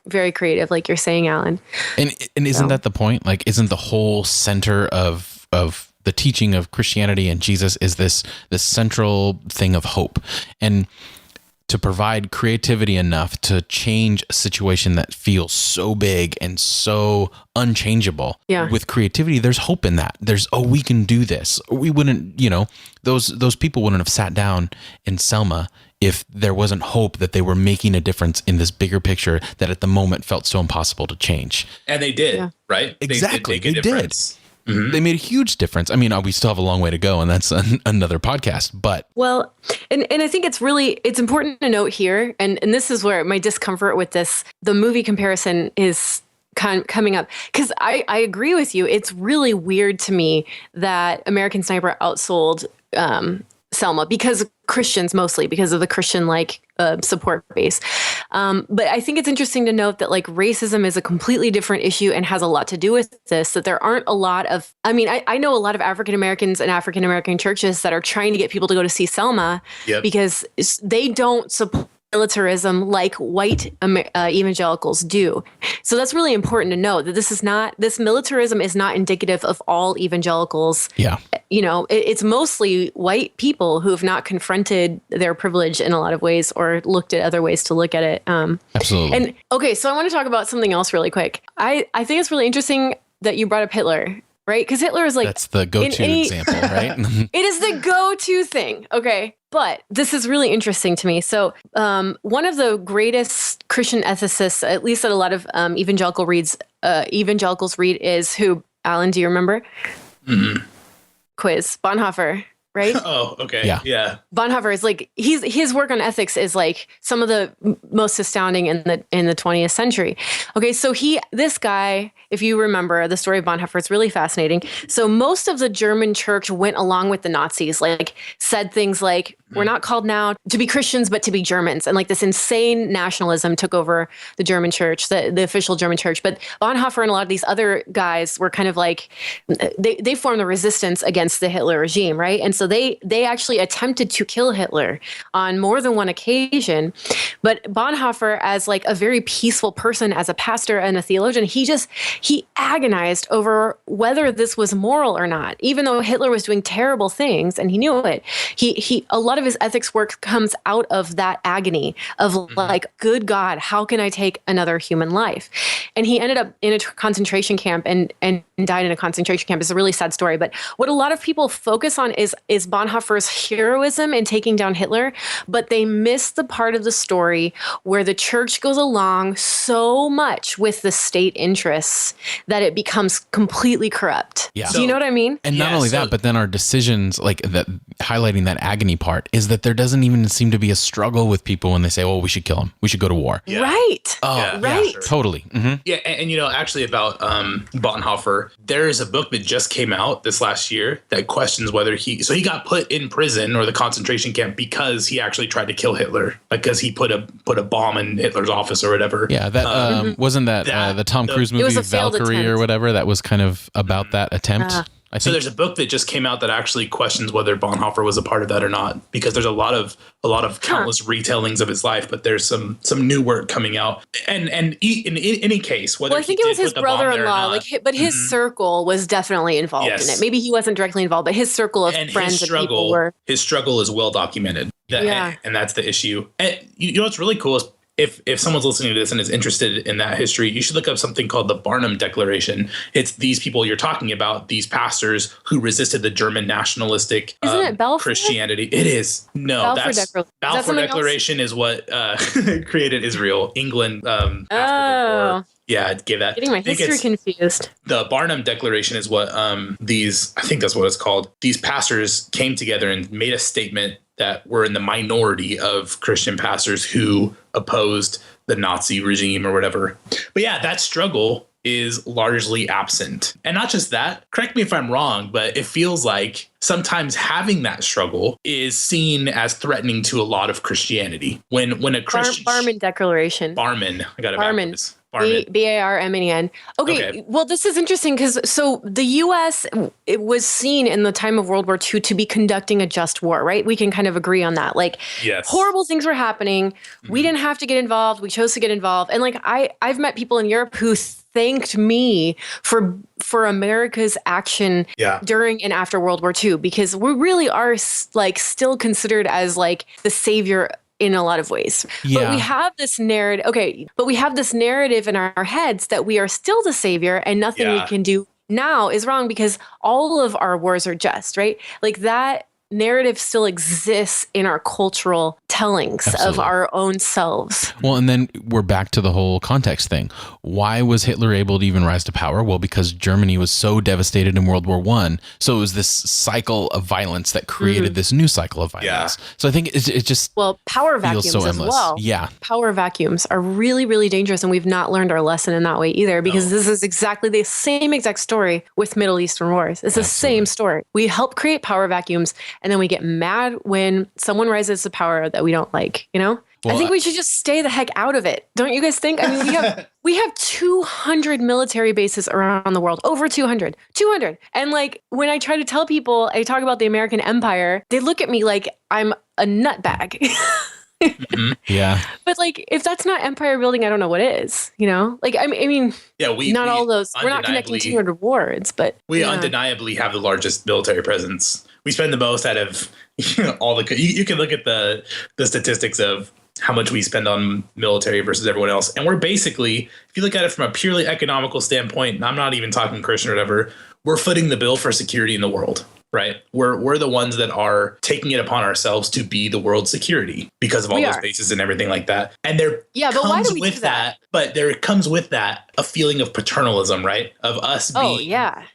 very creative, like you're saying, Alan. And isn't that the point? Like, isn't the whole center of the teaching of Christianity and Jesus is this central thing of hope, and to provide creativity enough to change a situation that feels so big and so unchangeable. Yeah. With creativity, there's hope in that. There's, we can do this. We wouldn't, those people wouldn't have sat down in Selma if there wasn't hope that they were making a difference in this bigger picture that at the moment felt so impossible to change. And they did, right? Exactly. They did. Mm-hmm. They made a huge difference. I mean, we still have a long way to go, and that's another podcast, but. Well, and I think it's important to note here, and this is where my discomfort with the movie comparison is coming up, because I agree with you. It's really weird to me that American Sniper outsold Selma, because Christians, mostly because of the Christian support base. But I think it's interesting to note that racism is a completely different issue and has a lot to do with this, that there aren't a lot of, I know a lot of African Americans and African American churches that are trying to get people to go to see Selma because they don't support militarism like white evangelicals do. So that's really important to know, that this militarism is not indicative of all evangelicals. Yeah. It's mostly white people who have not confronted their privilege in a lot of ways or looked at other ways to look at it. Absolutely. And okay, so I want to talk about something else really quick. I think it's really interesting that you brought up Hitler. Right? Because Hitler is that's the go-to example, right? It is the go-to thing. Okay. But this is really interesting to me. So one of the greatest Christian ethicists, at least that a lot of evangelicals read, is who? Alan, do you remember? Mm-hmm. Quiz. Bonhoeffer. Right? Oh, okay. Yeah. Bonhoeffer is his work on ethics is some of the most astounding in the 20th century. Okay, so this guy, if you remember the story of Bonhoeffer, it's really fascinating. So most of the German church went along with the Nazis, said things like, we're not called now to be Christians, but to be Germans. And this insane nationalism took over the German church, the official German church. But Bonhoeffer and a lot of these other guys were kind of they formed the resistance against the Hitler regime, right? And so they actually attempted to kill Hitler on more than one occasion. But Bonhoeffer, as a very peaceful person, as a pastor and a theologian, he agonized over whether this was moral or not, even though Hitler was doing terrible things and he knew it. A lot of his ethics work comes out of that agony of good God, how can I take another human life? And he ended up in a concentration camp and died in a concentration camp. It's a really sad story. But what a lot of people focus on is Bonhoeffer's heroism in taking down Hitler, but they miss the part of the story where the church goes along so much with the state interests that it becomes completely corrupt. Yeah. Do you know what I mean? And not only that, but then our decisions, that highlighting that agony part, is that there doesn't even seem to be a struggle with people when they say, "Oh, we should kill him. We should go to war." Yeah. Right. Oh, yeah, right. Yeah, sure. Totally. Mm-hmm. Yeah, and actually about Bonhoeffer, there is a book that just came out this last year that questions whether he got put in prison or the concentration camp because he actually tried to kill Hitler, because he put a bomb in Hitler's office or whatever. Yeah, that wasn't that the Tom Cruise movie Valkyrie or whatever that was kind of about that attempt. So there's a book that just came out that actually questions whether Bonhoeffer was a part of that or not, because there's a lot of countless retellings of his life, but there's some new work coming out. And in any case, whether I think it was his brother-in-law, but his circle was definitely involved in it. Maybe he wasn't directly involved, but his circle of friends and people were. His struggle is well documented. And that's the issue. And you know what's really cool is, if someone's listening to this and is interested in that history, you should look up something called the Barnum Declaration. It's these people you're talking about, these pastors who resisted the German nationalistic Isn't it Balfour? Christianity. It is. No, Balfour Declaration is what created Israel. England. Yeah, it gave that. Getting my history confused. The Barnum Declaration is what I think that's what it's called. These pastors came together and made a statement that were in the minority of Christian pastors who opposed the Nazi regime or whatever. But yeah, that struggle is largely absent. And not just that, correct me if I'm wrong, but it feels like sometimes having that struggle is seen as threatening to a lot of Christianity. When a Christian Barmen Declaration. Barmen, I got it Barmen. backwards. Barmen. Okay, well, this is interesting because so the U.S. it was seen in the time of World War II to be conducting a just war, right? We can kind of agree on that. Like, yes. Horrible things were happening. We didn't have to get involved. We chose to get involved. And like, I've met people in Europe who thanked me for America's action during and after World War II, because we really are like still considered as like the savior in a lot of ways. Yeah. But we have this narrative. Okay. But we have this narrative in our heads that we are still the savior and nothing we can do now is wrong because all of our wars are just, right? Like that narrative still exists in our cultural tellings of our own selves. Well, and then we're back to the whole context thing. Why was Hitler able to even rise to power? Well, because Germany was so devastated in World War I. So it was this cycle of violence that created this new cycle of violence. So I think it just power vacuums so as well. Yeah. Power vacuums are really, really dangerous. And we've not learned our lesson in that way either, because this is exactly the same exact story with Middle Eastern wars. It's the same story. We help create power vacuums and then we get mad when someone rises to power that we don't like, you know? Well, I think we should just stay the heck out of it. Don't you guys think? I mean, we have 200 military bases around the world, over 200. And like when I try to tell people, I talk about the American empire, they look at me like I'm a nutbag. Yeah. But like, if that's not empire building, I don't know what is, you know? Like, I mean, we're not connecting 200 words, but we undeniably have the largest military presence. We spend the most out of all the, you can look at the statistics of how much we spend on military versus everyone else. And we're basically, if you look at it from a purely economical standpoint, and I'm not even talking Christian or whatever, we're footing the bill for security in the world. Right. We're the ones that are taking it upon ourselves to be the world's security because of all those bases and everything like that. And there but why do we with do that? But there comes with that a feeling of paternalism, right? Of us being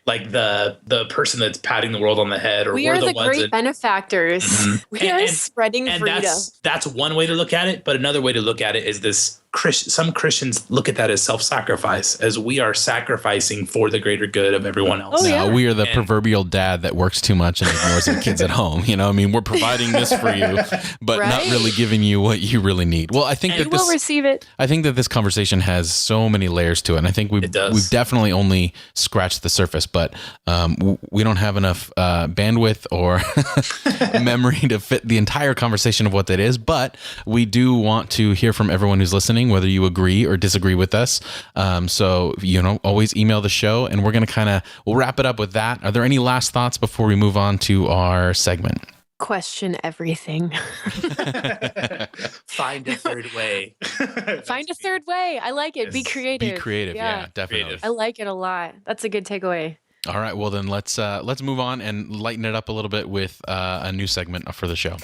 like the person that's patting the world on the head, or we we're are the ones great that, benefactors. We are spreading freedom. That's one way to look at it. But another way to look at it is this. Some Christians look at that as self-sacrifice, as we are sacrificing for the greater good of everyone else. We are the proverbial dad that works too much and ignores the kids at home. You know, I mean, we're providing this for you, but not really giving you what you really need. Well, I think we'll receive it. I think that this conversation has so many layers to it, and I think we've definitely only scratched the surface. But we don't have enough bandwidth or memory to fit the entire conversation of what that is. But we do want to hear from everyone who's listening, whether you agree or disagree with us. So, always email the show, and we're going to we'll wrap it up with that. Are there any last thoughts before we move on to our segment? Question everything. Find a third way. Find a third way. I like it. Be creative. Be creative. Yeah, definitely. I like it a lot. That's a good takeaway. All right. Well, then let's move on and lighten it up a little bit with a new segment for the show.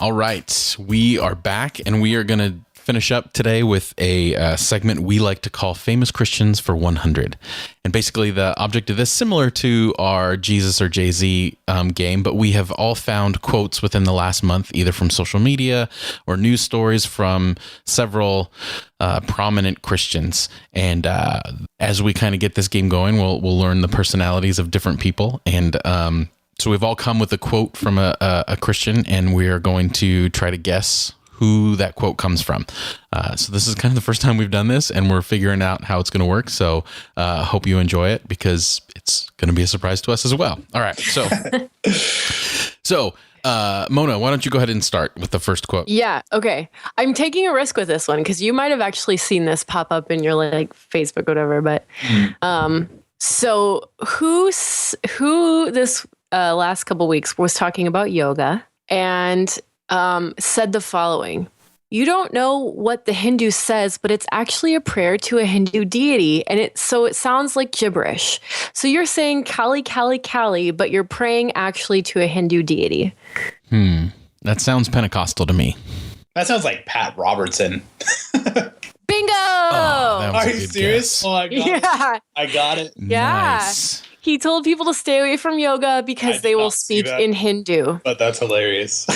All right, we are back, and we are going to finish up today with a segment we like to call Famous Christians for 100. And basically the object of this, similar to our Jesus or Jay-Z game, but we have all found quotes within the last month, either from social media or news stories from several prominent Christians. And as we kind of get this game going, we'll learn the personalities of different people. And so we've all come with a quote from a Christian, and we are going to try to guess who that quote comes from. So this is kind of the first time we've done this, and we're figuring out how it's going to work. So I hope you enjoy it, because it's going to be a surprise to us as well. All right. So, Mona, why don't you go ahead and start with the first quote? Yeah. Okay. I'm taking a risk with this one because you might have actually seen this pop up in your Facebook, whatever. But so who this last couple weeks was talking about yoga and said the following: "You don't know what the Hindu says, but it's actually a prayer to a Hindu deity, and it sounds like gibberish. So you're saying Kali, Kali, Kali, but you're praying actually to a Hindu deity." That sounds Pentecostal to me. That sounds like Pat Robertson. Bingo! Oh, that was Are a you good serious? guess. Oh, I got it. I got it. Yeah. Nice. He told people to stay away from yoga because they will speak in Hindu. But that's hilarious.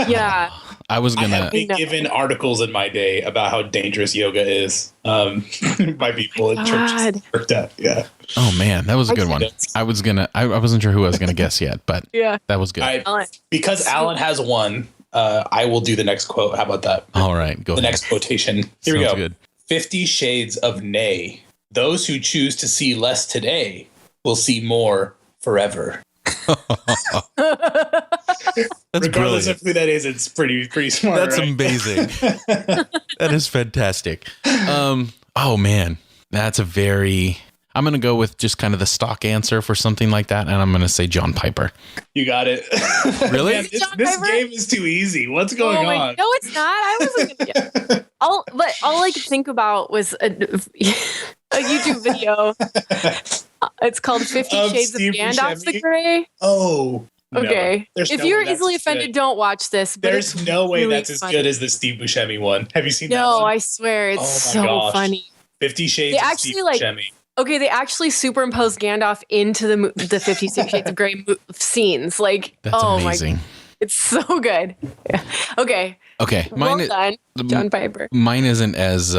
Yeah. I have been given articles in my day about how dangerous yoga is by people in churches. Yeah. Oh man, that was a good one. I wasn't sure who I was gonna guess yet, but yeah, that was good. Because Alan has one, I will do the next quote. How about that? All right, go. The next quotation. Here we go. Good. 50 Shades of Nay. Those who choose to see less today will see more forever. That's regardless brilliant. of who that is, it's pretty smart. That's right? amazing. That is fantastic. Oh man, that's a very. I'm going to go with just kind of the stock answer for something like that, and I'm going to say John Piper. You got it. Really? Man, this game is too easy. What's going on? No, it's not. I wasn't going to get. All I could think about was a YouTube video. It's called 50 Shades of Gandalf the Grey. Oh. Okay. No, if you're easily offended, don't watch this. But there's no way that's as good as the Steve Buscemi one. Have you seen that one? No, I swear. It's so funny. 50 Shades of Steve Buscemi. Okay, they actually superimposed Gandalf into the 50 Shades of Grey scenes. Like, that's amazing. It's so good. Yeah. Okay. Mine done, John Piper. Mine isn't as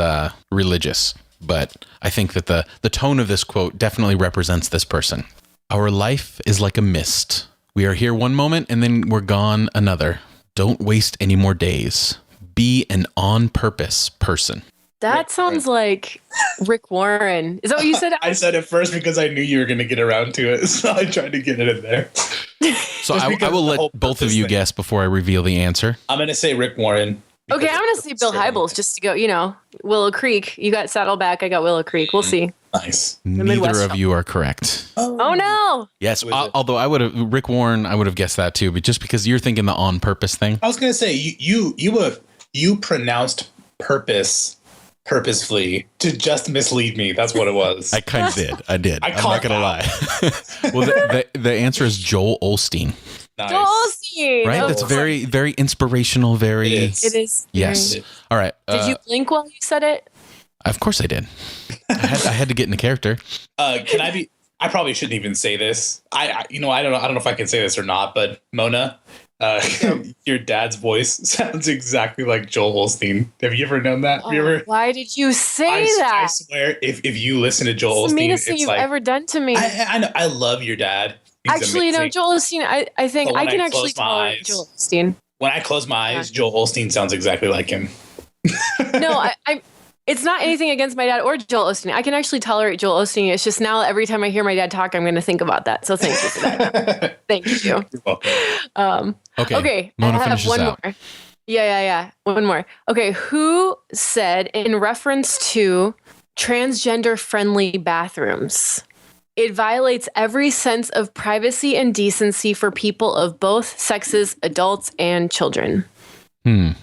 religious, but I think that the tone of this quote definitely represents this person. Our life is like a mist. We are here one moment and then we're gone another. Don't waste any more days. Be an on-purpose person. That sounds like Rick Warren. Is that what you said? I said it first because I knew you were going to get around to it, so I tried to get it in there. So I will let both of you guess before I reveal the answer. I'm going to say Rick Warren. Okay, I'm going to say Bill Hybels just to go, Willow Creek. You got Saddleback, I got Willow Creek. We'll see. Nice. Neither of you are correct. Oh no. Yes, although Rick Warren, I would have guessed that too, but just because you're thinking the on purpose thing. I was going to say, you pronounced purpose purposefully to just mislead me. That's what it was. I kind of did. I'm not gonna lie. Well, the answer is Joel Osteen. Nice. Joel Osteen, right? That's very, very inspirational. Very. It is. Yes. All right. Did you blink while you said it? Of course I did. I had to get in a character. Can I be? I probably shouldn't even say this. I don't know if I can say this or not. But Mona, your dad's voice sounds exactly like Joel Osteen. Have you ever known that? Why did you say that? I swear, if you listen to Joel Osteen, it's the meanest thing you've ever done to me. I know. I love your dad. He's actually, amazing. no, Joel Osteen. I think I can actually tolerate Joel Osteen. When I close my eyes, Joel Osteen sounds exactly like him. No, it's not anything against my dad or Joel Osteen. I can actually tolerate Joel Osteen. It's just now every time I hear my dad talk, I'm going to think about that. So thank you for that. Thank you. You're welcome. Okay. Mona, I have one out. more. Yeah. One more. Okay. Who said in reference to transgender friendly bathrooms, it violates every sense of privacy and decency for people of both sexes, adults and children? So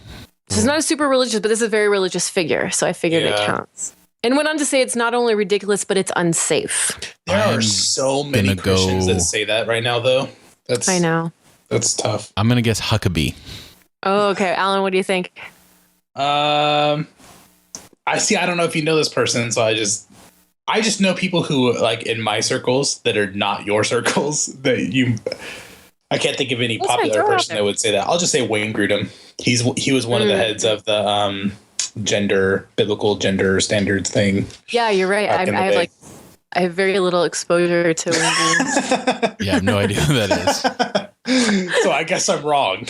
it's not a super religious, but this is a very religious figure. So I figured it counts. And went on to say it's not only ridiculous, but it's unsafe. There are so many Christians that say that right now, though. I know. That's tough. I'm going to guess Huckabee. Oh, okay. Alan, what do you think? I don't know if you know this person, so I just know people who, like, in my circles that are not your circles I can't think of any popular person that would say that. I'll just say Wayne Grudem. He was one of the heads of the biblical gender standards thing. Yeah, you're right. I have very little exposure to Wayne Grudem. Yeah, I have no idea who that is. So I guess I'm wrong.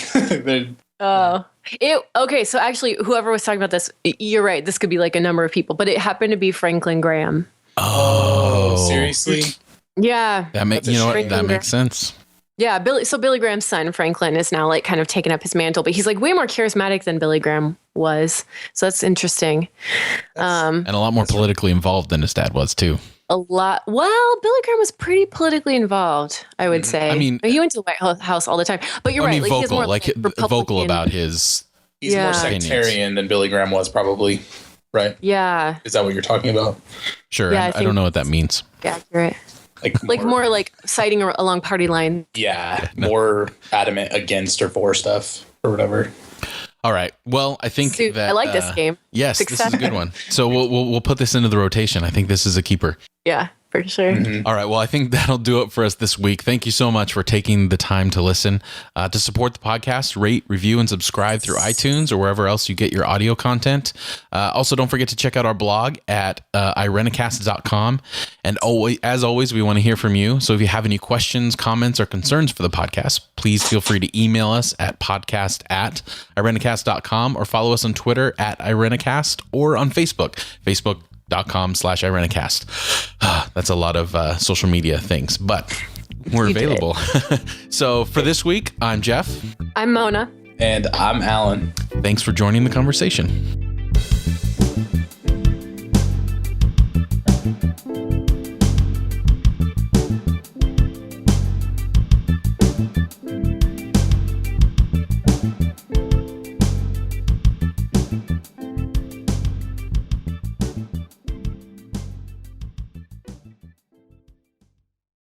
Okay, so actually, whoever was talking about this, you're right. This could be like a number of people, but it happened to be Franklin Graham. Oh, seriously? Yeah. That makes sense. Yeah, Billy Graham's son, Franklin, is now like kind of taken up his mantle, but he's like way more charismatic than Billy Graham was. So that's interesting. And a lot more politically involved than his dad was too. A lot. Well, Billy Graham was pretty politically involved, I would say. I mean, he went to the White House all the time. But you're right. Vocal about his. He's more sectarian than Billy Graham was, probably. Right? Yeah. Is that what you're talking about? Sure. Yeah, I don't know what that means. Accurate. Like more like siding along party line. Yeah, more adamant against or for stuff or whatever. All right. Well, I think that I like this game. Yes, this is a good one. So we'll put this into the rotation. I think this is a keeper. Yeah. for sure. All right. Well, I think that'll do it for us this week. Thank you so much for taking the time to listen. To support the podcast, rate, review, and subscribe through iTunes or wherever else you get your audio content. Also, don't forget to check out our blog at irenicast.com. And as always, we want to hear from you. So if you have any questions, comments, or concerns for the podcast, please feel free to email us at podcast@irenicast.com or follow us on Twitter at irenicast or on Facebook, facebook.com/irenicast. That's a lot of social media things, but we're available. So for this week, I'm Jeff. I'm Mona. And I'm Alan. Thanks for joining the conversation.